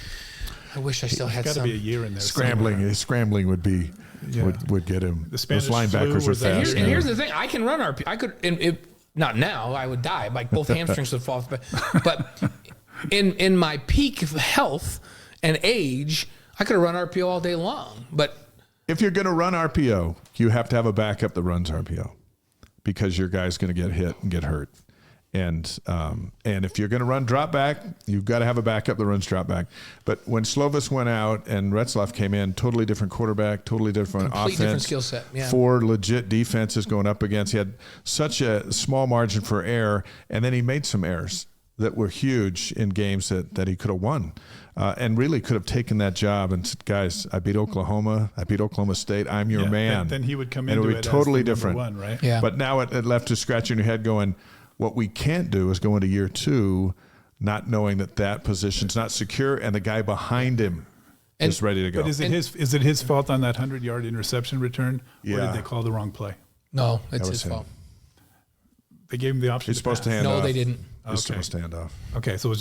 Speaker 4: I wish I still had
Speaker 2: some. Got to be a year in there.
Speaker 1: Scrambling would be would get him.
Speaker 2: The Spanish
Speaker 1: Those linebackers are fast.
Speaker 4: And here's the thing: I can run RP. I could. Not now. I would die. Like both hamstrings would fall. But in my peak of health and age, I could have run RPO all day long. But
Speaker 1: if you're going to run RPO, you have to have a backup that runs RPO because your guy's going to get hit and get hurt. And if you're going to run drop back, you've got to have a backup that runs drop back. But when Slovis went out and Retzlaff came in, totally different quarterback, totally different offense.
Speaker 4: Different skill set. Yeah.
Speaker 1: 4 legit defenses going up against. He had such a small margin for error, and then he made some errors that were huge in games that he could have won. And really could have taken that job and said, guys, I beat Oklahoma. I beat Oklahoma State. I'm your man.
Speaker 2: Then he would come into
Speaker 1: it. And it would be totally different.
Speaker 2: One, right?
Speaker 4: Yeah.
Speaker 1: But now it left you scratching your head going, what we can't do is go into year 2 not knowing that position's not secure and the guy behind him is ready to go.
Speaker 2: But is it his fault on that 100-yard interception return? Or did they call the wrong play?
Speaker 4: No, it's his fault.
Speaker 2: They gave him the option.
Speaker 1: He's supposed to hand off.
Speaker 4: No, they didn't.
Speaker 1: He's supposed to hand off.
Speaker 2: Okay, so it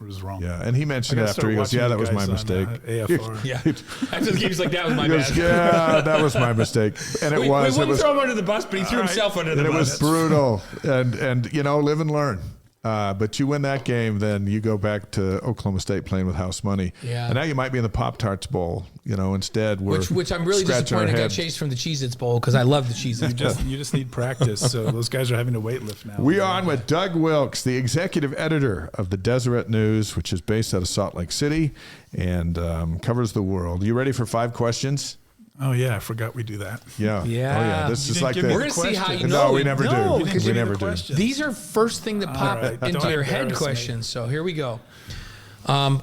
Speaker 2: was wrong.
Speaker 1: Yeah, and he mentioned after, he goes, that was my mistake.
Speaker 2: AFR.
Speaker 4: Yeah. After the game, he's like, that was my bad.
Speaker 1: Yeah, that was my mistake. And
Speaker 4: we wouldn't throw him under the bus, but he threw himself under the bus.
Speaker 1: And it was brutal. And live and learn. But you win that game, then you go back to Oklahoma State playing with house money.
Speaker 4: Yeah.
Speaker 1: And now you might be in the Pop-Tarts Bowl. Instead we're
Speaker 4: which I'm really disappointed I got chased from the Cheez-Its Bowl because I love the Cheez-Its.
Speaker 2: You just need practice. So those guys are having to weight lift now.
Speaker 1: We are on with Doug Wilks, the executive editor of the Deseret News, which is based out of Salt Lake City and covers the world. You ready for 5 questions?
Speaker 2: Oh, yeah. I forgot we do that.
Speaker 1: Yeah.
Speaker 4: Yeah.
Speaker 1: Oh, yeah. This is like
Speaker 4: we're going to see how you
Speaker 1: know.
Speaker 4: No,
Speaker 1: we never do. We never do.
Speaker 4: These are first thing that pop into your head questions. So here we go.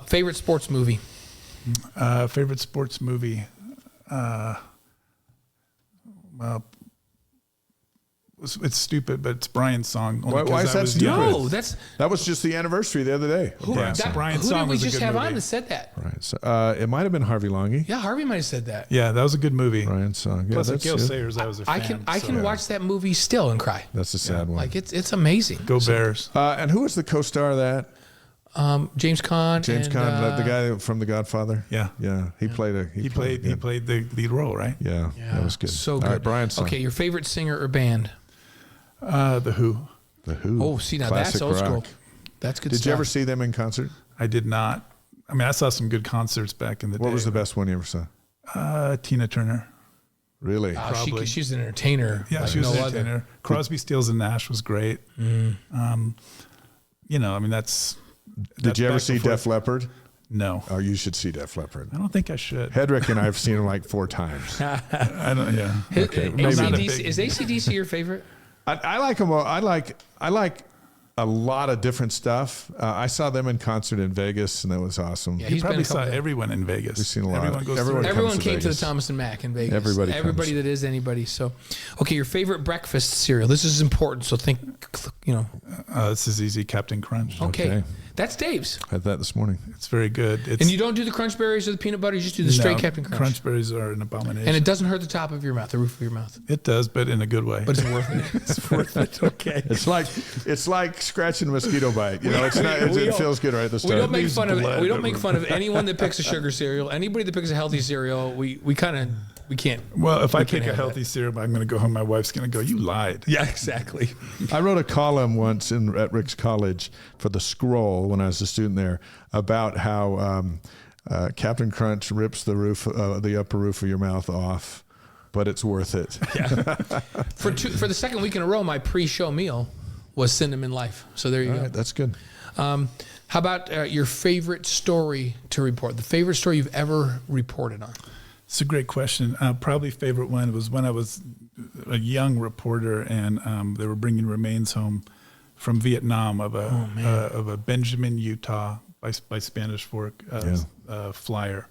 Speaker 4: Favorite sports movie?
Speaker 2: Favorite sports movie? Well, it's stupid, but it's Brian's song.
Speaker 1: Why is that stupid?
Speaker 4: No,
Speaker 1: that was just the anniversary the other day.
Speaker 2: Brian's song
Speaker 4: did we
Speaker 2: was
Speaker 4: just
Speaker 2: a good
Speaker 4: have
Speaker 2: movie.
Speaker 4: on that said that?
Speaker 1: Right. So, it might have been Harvey Longy.
Speaker 4: Yeah, Harvey might have said that.
Speaker 2: Yeah, that was a good movie.
Speaker 1: Brian's song. Yeah,
Speaker 2: Plus,
Speaker 1: that's
Speaker 2: Gil
Speaker 1: good.
Speaker 2: Sayers, I was a fan.
Speaker 4: I can watch that movie still and cry.
Speaker 1: That's a sad one.
Speaker 4: Like it's amazing.
Speaker 2: Go Bears.
Speaker 1: And who was the co-star of that?
Speaker 4: James Caan.
Speaker 1: James Caan, the guy from The Godfather.
Speaker 2: Yeah.
Speaker 1: He played
Speaker 2: He played the lead role, right?
Speaker 1: Yeah, that was good.
Speaker 4: So
Speaker 1: All
Speaker 4: good.
Speaker 1: right, Brian's song.
Speaker 4: Okay, your favorite singer or band?
Speaker 2: The Who.
Speaker 1: The Who.
Speaker 4: Oh, see, now that's
Speaker 1: Classic
Speaker 4: old
Speaker 1: rock.
Speaker 4: school. That's good
Speaker 1: Did
Speaker 4: stuff.
Speaker 1: you ever see them in concert?
Speaker 2: I did not. I mean, I saw some good concerts back in the day.
Speaker 1: What was the best one you ever saw?
Speaker 2: Tina Turner.
Speaker 1: Really?
Speaker 4: She's an entertainer.
Speaker 2: Yeah, she was an entertainer. Crosby, Stills, and Nash was great. You know, I mean, that's
Speaker 1: Did you ever see Def Leppard?
Speaker 2: No.
Speaker 1: Oh, you should see Def Leppard.
Speaker 2: I don't think I should.
Speaker 1: Hedrick and I have seen him like 4 times.
Speaker 2: I don't. Yeah.
Speaker 1: Okay.
Speaker 4: Is AC/DC your favorite?
Speaker 1: I like them all. I like a lot of different stuff. I saw them in concert in Vegas, and that was awesome.
Speaker 4: Yeah,
Speaker 2: You probably saw everyone in Vegas.
Speaker 1: We've seen a lot.
Speaker 4: Everyone came to the Thomas and Mack in Vegas. Everybody that is anybody. So, okay, your favorite breakfast cereal. This is important. So think, you know.
Speaker 2: This is easy. Captain Crunch.
Speaker 4: Okay. That's Dave's.
Speaker 1: I had that this morning.
Speaker 2: It's very good.
Speaker 4: And you don't do the Crunch Berries or the peanut butter. You just do the straight Captain Crunch.
Speaker 2: Crunch Berries are an abomination.
Speaker 4: And it doesn't hurt the top of your mouth, the roof of your mouth.
Speaker 2: It does, but in a good way.
Speaker 4: But it's worth it.
Speaker 2: It's worth it. Okay.
Speaker 1: It's like scratching a mosquito bite. You know, it's not. It feels good right at the start.
Speaker 4: We don't make fun of anyone that picks a sugar cereal. Anybody that picks a healthy cereal, we can't.
Speaker 2: Well, if I pick a healthy cereal, I'm going to go home. My wife's going to go, "You lied."
Speaker 4: Yeah, exactly.
Speaker 1: I wrote a column once at Rick's College for the Scroll when I was a student there about how Captain Crunch rips the upper roof of your mouth off, but it's worth it.
Speaker 4: Yeah. For the second week in a row, my pre-show meal was Cinnamon Life. So there you go.
Speaker 1: Right, that's good.
Speaker 4: How about your favorite story to report? The favorite story you've ever reported on?
Speaker 2: It's a great question. Probably favorite one was when I was a young reporter and they were bringing remains home from Vietnam of a Benjamin, Utah by Spanish Fork flyer.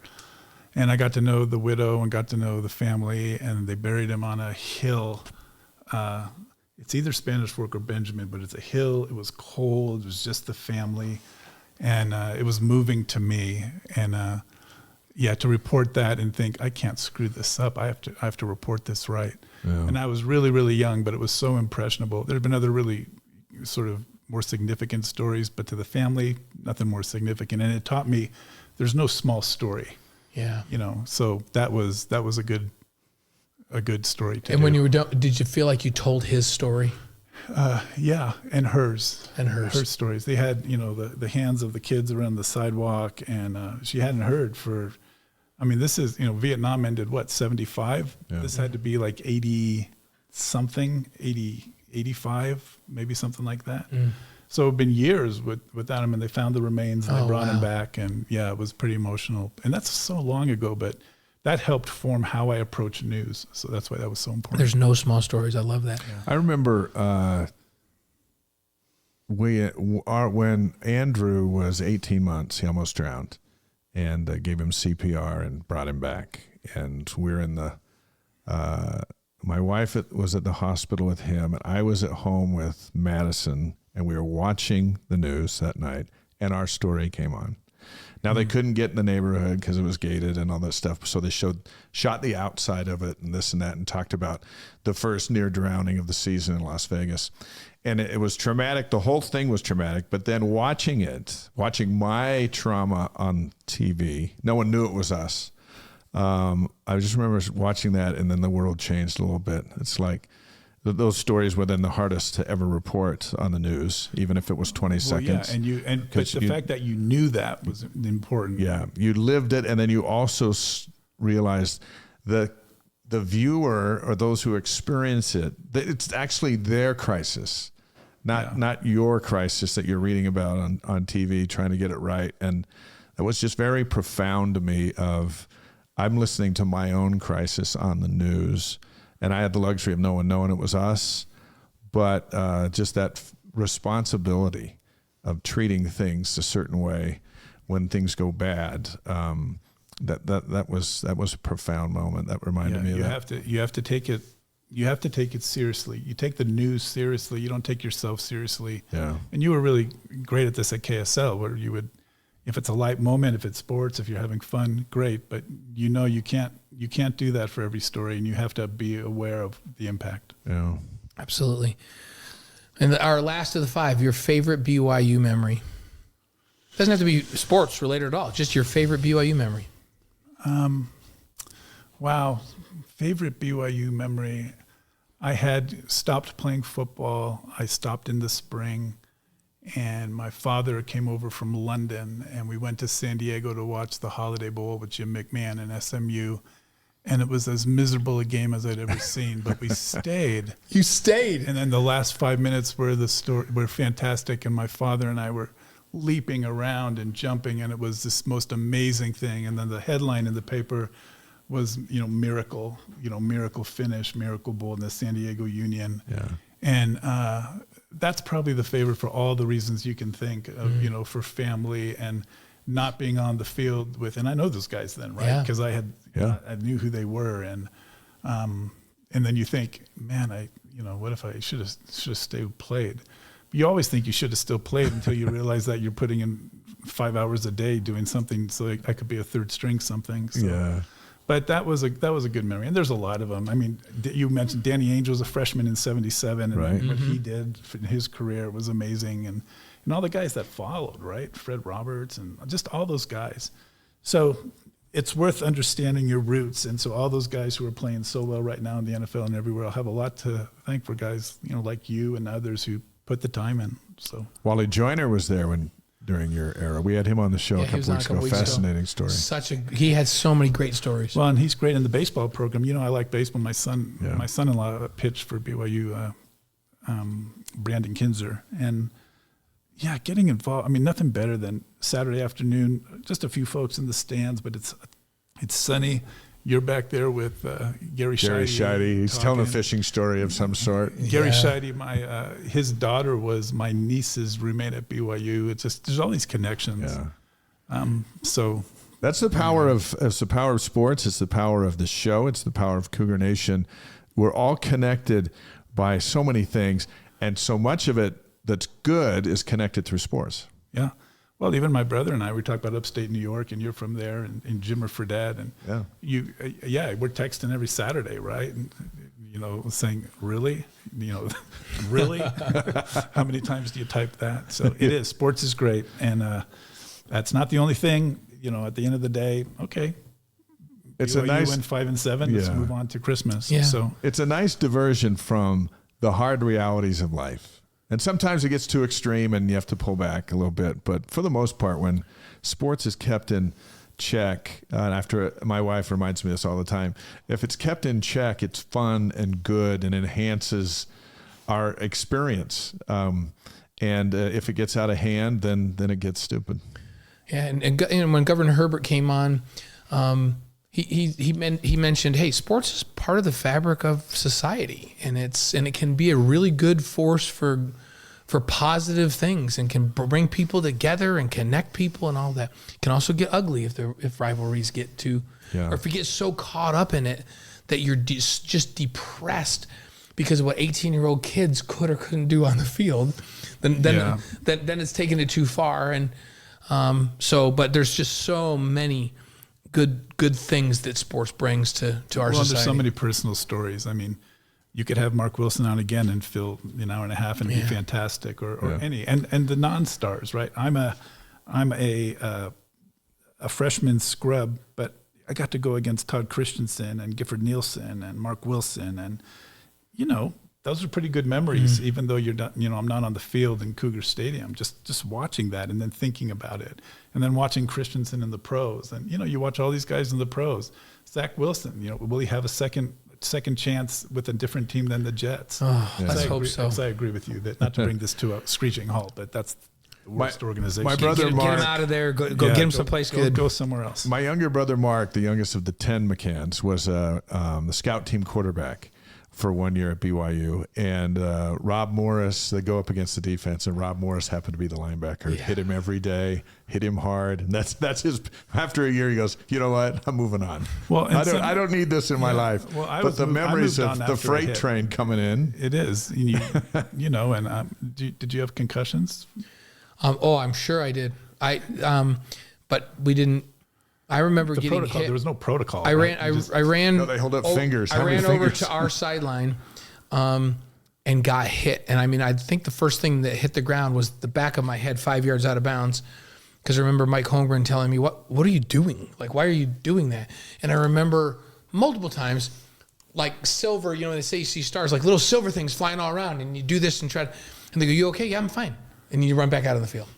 Speaker 2: And I got to know the widow and got to know the family, and they buried him on a hill. It's either Spanish Fork or Benjamin, but it's a hill. It was cold. It was just the family. And it was moving to me. And to report that and think, I can't screw this up. I have to report this right. Yeah. And I was really, really young, but it was so impressionable. There have been other really sort of more significant stories, but to the family, nothing more significant. And it taught me there's no small story.
Speaker 4: Yeah.
Speaker 2: You know, so that was a good story to
Speaker 4: And
Speaker 2: do.
Speaker 4: when you were done, did you feel like you told his story?
Speaker 2: Yeah, and hers. Her stories. They had, you know, the hands of the kids around the sidewalk, and she hadn't heard for, I mean, this is, you know, Vietnam ended, 75? Yeah. This had to be like 80-something, 85, maybe something like that. Mm. So it had been years without him, and they found the remains, and they brought him back, and yeah, it was pretty emotional. And that's so long ago, but that helped form how I approach news. So that's why that was so important.
Speaker 4: There's no small stories. I love that.
Speaker 1: Yeah. I remember when Andrew was 18 months, he almost drowned, and gave him CPR and brought him back. And we're in the, my wife was at the hospital with him, and I was at home with Madison, and we were watching the news that night, and our story came on. Now, they couldn't get in the neighborhood because it was gated and all that stuff. So they shot the outside of it and this and that, and talked about the first near drowning of the season in Las Vegas. And it was traumatic. The whole thing was traumatic. But then watching my trauma on TV, no one knew it was us. I just remember watching that, and then the world changed a little bit. It's like those stories were then the hardest to ever report on the news, even if it was 20 seconds.
Speaker 2: Yeah, but the fact that you knew that was important.
Speaker 1: Yeah, you lived it, and then you also realized the viewer or those who experience it, it's actually their crisis, not your crisis that you're reading about on TV, trying to get it right. And that was just very profound to me. I'm listening to my own crisis on the news. And I had the luxury of no one knowing it was us, but just that responsibility of treating things a certain way when things go bad. That was a profound moment. That reminded me of that.
Speaker 2: You have to take it. You have to take it seriously. You take the news seriously. You don't take yourself seriously.
Speaker 1: Yeah.
Speaker 2: And you were really great at this at KSL, where you would, if it's a light moment, if it's sports, if you're having fun, great. But you know you can't do that for every story, and you have to be aware of the impact.
Speaker 1: Yeah,
Speaker 4: absolutely. And our last of the 5, your favorite BYU memory. Doesn't have to be sports related at all. Just your favorite BYU memory.
Speaker 2: Wow, favorite BYU memory. I had stopped playing football. I stopped in the spring. And my father came over from London, and we went to San Diego to watch the Holiday Bowl with Jim McMahon and SMU. and it was as miserable a game as I'd ever seen. But we stayed.
Speaker 4: You stayed.
Speaker 2: And then the last 5 minutes were fantastic, and my father and I were leaping around and jumping, and it was this most amazing thing. And then the headline in the paper was, miracle finish, miracle bowl in the San Diego Union.
Speaker 1: Yeah.
Speaker 2: And that's probably the favorite for all the reasons you can think of, for family and not being on the field with, and I know those guys then, right? Because I knew who they were. And then you think, man, what if I should have stayed played? You always think you should have still played until you realize that you're putting in 5 hours a day doing something. So I could be a third string something. So. Yeah. But that was a good memory, and there's a lot of them. I mean, you mentioned Danny Ainge was a freshman in '77, and what he did in his career was amazing, and all the guys that followed, right? Fred Roberts and just all those guys. So it's worth understanding your roots, and so all those guys who are playing so well right now in the NFL and everywhere, I'll have a lot to thank for guys, like you and others who put the time in. So
Speaker 1: Wally Joyner was there during your era. We had him on the show a couple weeks ago. Fascinating story.
Speaker 4: He had so many great stories.
Speaker 2: Well, and he's great in the baseball program. I like baseball. My son-in-law pitched for BYU, Brandon Kinzer, and getting involved. I mean, nothing better than Saturday afternoon, just a few folks in the stands, but it's sunny. You're back there with Gary Scheide.
Speaker 1: He's telling a fishing story of some sort.
Speaker 2: Gary Scheide, his daughter was my niece's roommate at BYU. It's just, there's all these connections.
Speaker 1: Yeah.
Speaker 2: So
Speaker 1: that's the power of sports. It's the power of the show. It's the power of Cougar Nation. We're all connected by so many things, and so much of it that's good is connected through sports.
Speaker 2: Yeah. Well, even my brother and I, we talk about upstate New York, and you're from there, and Jimmer Fredette, and we're texting every Saturday, right? And, saying, really? Really? How many times do you type that? So it is. Sports is great, and that's not the only thing. At the end of the day, okay,
Speaker 1: it's
Speaker 2: BYU
Speaker 1: a nice
Speaker 2: win 5-7. Let's move on to Christmas.
Speaker 4: Yeah.
Speaker 2: So
Speaker 1: it's a nice diversion from the hard realities of life. And sometimes it gets too extreme and you have to pull back a little bit. But for the most part, when sports is kept in check, and my wife reminds me of this all the time, if it's kept in check, it's fun and good and enhances our experience. And if it gets out of hand, then it gets stupid.
Speaker 4: Yeah, and when Governor Herbert came on, he mentioned, hey, sports is part of the fabric of society, and it can be a really good force for positive things, and can bring people together and connect people and all that. It can also get ugly if rivalries get too, or if you get so caught up in it that you're just depressed because of what 18-year-old kids could or couldn't do on the field. Then it's taken it too far, and but there's just so many good things that sports brings to our society.
Speaker 2: There's so many personal stories. I mean, you could have Mark Wilson on again and fill an hour and a half and be fantastic, or any and the non-stars, right? I'm a freshman scrub, but I got to go against Todd Christensen and Gifford Nielsen and Mark Wilson, and those are pretty good memories, even though you're not, I'm not on the field in Cougar Stadium, just watching that and then thinking about it, and then watching Christensen in the pros, and you watch all these guys in the pros. Zach Wilson, will he have a second chance with a different team than the Jets?
Speaker 4: Let's hope so.
Speaker 2: I agree with you that, not to bring this to a screeching halt, but that's the worst organization.
Speaker 1: My brother Mark,
Speaker 4: get him out of there. Go get him someplace good.
Speaker 2: Go somewhere else.
Speaker 1: My younger brother Mark, the youngest of the 10 McCanns, was the scout team quarterback for 1 year at BYU, and Rob Morris, they go up against the defense, and Rob Morris happened to be the linebacker. Hit him every day, hit him hard, and that's his. After a year, he goes, you know what? I'm moving on. Well, I don't need this in my life. Well, but the memories of the freight train coming in.
Speaker 2: It is, and did you have concussions?
Speaker 4: I'm sure I did. But we didn't. I remember getting hit.
Speaker 2: There was no protocol.
Speaker 4: I ran.
Speaker 1: No, they hold up fingers.
Speaker 4: I ran over to our sideline, and got hit. And I think the first thing that hit the ground was the back of my head, 5 yards out of bounds. Because I remember Mike Holmgren telling me, "What are you doing? Like, why are you doing that?" And I remember multiple times, like silver. They say you see stars, like little silver things flying all around, and you do this and and they go, "You okay?" "Yeah, I'm fine." And you run back out of the field.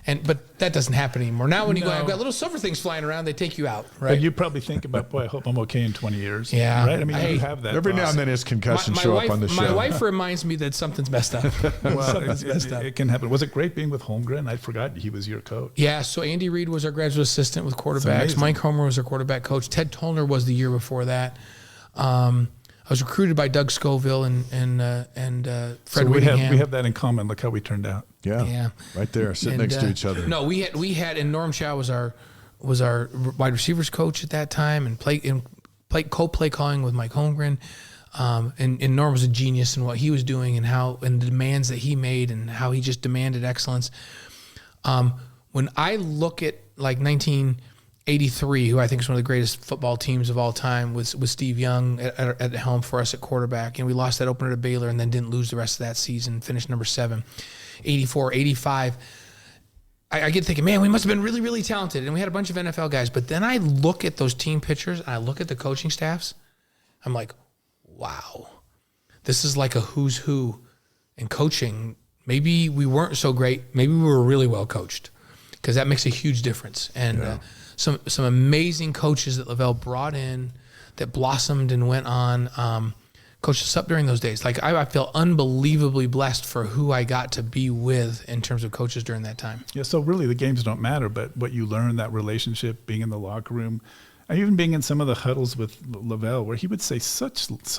Speaker 4: But that doesn't happen anymore. Now when you go, I've got little silver things flying around, they take you out, right?
Speaker 2: But you probably think about, boy, I hope I'm okay in 20 years.
Speaker 4: Yeah.
Speaker 2: Right? I mean, you have that.
Speaker 1: Every now and then his concussion show up on the show.
Speaker 4: My wife reminds me that something's messed up.
Speaker 2: It can happen. Was it great being with Holmgren? I forgot he was your coach.
Speaker 4: Yeah, so Andy Reid was our graduate assistant with quarterbacks. Mike Homer was our quarterback coach. Ted Tollner was the year before that. I was recruited by Doug Scoville and Fred Whittingham.
Speaker 2: We have that in common. Look how we turned out.
Speaker 1: Yeah. Right there, sitting next to each other.
Speaker 4: No, we had, and Norm Chow was our wide receivers coach at that time, and co-play calling with Mike Holmgren. And Norm was a genius in what he was doing and the demands that he made and how he just demanded excellence. When I look at like 1983, who I think is one of the greatest football teams of all time, with Steve Young at the helm for us at quarterback, and we lost that opener to Baylor and then didn't lose the rest of that season, finished number 7. 84, 85. I get thinking, man, we must have been really, really talented, and we had a bunch of NFL guys. But then I look at those team pictures and I look at the coaching staffs. I'm like, wow, this is like a who's who in coaching. Maybe we weren't so great. Maybe we were really well coached, because that makes a huge difference. And some amazing coaches that Lavelle brought in that blossomed and went on, coached us up during those days. Like I feel unbelievably blessed for who I got to be with in terms of coaches during that time.
Speaker 2: Yeah, so really the games don't matter, but what you learn, that relationship, being in the locker room, and even being in some of the huddles with Lavelle, where he would say so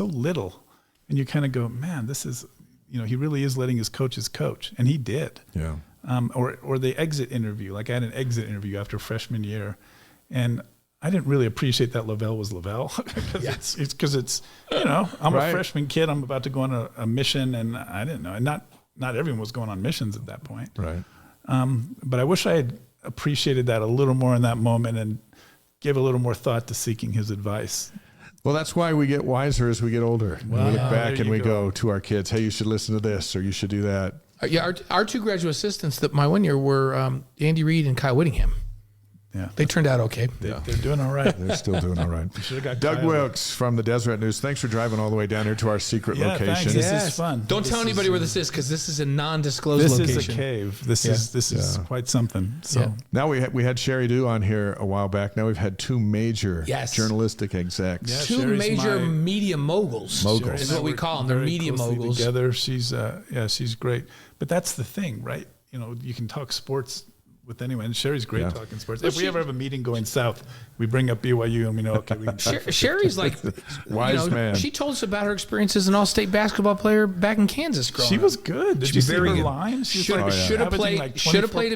Speaker 2: little, and you kind of go, man, this is, he really is letting his coaches coach, and he did.
Speaker 1: Yeah.
Speaker 2: Or the exit interview. Like I had an exit interview after freshman year, and I didn't really appreciate that Lavelle was Lavelle, because it's I'm a freshman kid. I'm about to go on a mission, and I didn't know. And not everyone was going on missions at that point.
Speaker 1: Right.
Speaker 2: But I wish I had appreciated that a little more in that moment and gave a little more thought to seeking his advice.
Speaker 1: Well, that's why we get wiser as we get older.
Speaker 2: Wow.
Speaker 1: We look back and we go to our kids, hey, you should listen to this, or you should do that.
Speaker 4: Our two graduate assistants that my 1 year were Andy Reid and Kyle Whittingham.
Speaker 2: Yeah,
Speaker 4: they turned out okay.
Speaker 2: They're doing all right.
Speaker 1: They're still doing all right. Doug Wilks from the Deseret News. Thanks for driving all the way down here to our secret location.
Speaker 2: Thanks. This is fun.
Speaker 4: Don't tell anybody where this is, because this is a non-disclosed location.
Speaker 2: This is a cave. This is quite something. So
Speaker 1: now we had Sherry Dew on here a while back. Now we've had two major journalistic execs.
Speaker 4: Yeah, two major media moguls. Moguls is what we call them. They're media moguls.
Speaker 2: Together, she's great. But that's the thing, right? You can talk sports with anyone. And Sherry's great talking sports. If we ever have a meeting going south, we bring up BYU and we know, okay, we can
Speaker 4: Sherry's like
Speaker 1: wise man.
Speaker 4: She told us about her experience as an all-state basketball player back in Kansas growing up.
Speaker 2: She was good. Did you see her lines?
Speaker 4: Should have played at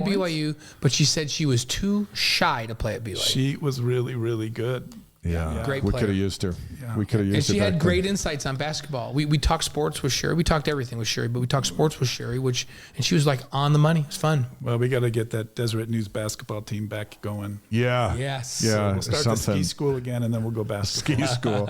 Speaker 4: BYU, but she said she was too shy to play at BYU.
Speaker 2: She was really, really good.
Speaker 1: Yeah.
Speaker 4: Great
Speaker 1: we
Speaker 4: player.
Speaker 1: could have used her.
Speaker 2: Yeah.
Speaker 1: We could have used her.
Speaker 4: And she had great insights on basketball. We talked sports with Sherry. We talked everything with Sherry, but we talked sports with Sherry, and she was like on the money. It was fun.
Speaker 2: Well, we got to get that Deseret News basketball team back going.
Speaker 1: Yeah.
Speaker 4: Yes.
Speaker 1: Yeah.
Speaker 2: So we'll start the ski school again, and then we'll go basketball.
Speaker 1: Ski school.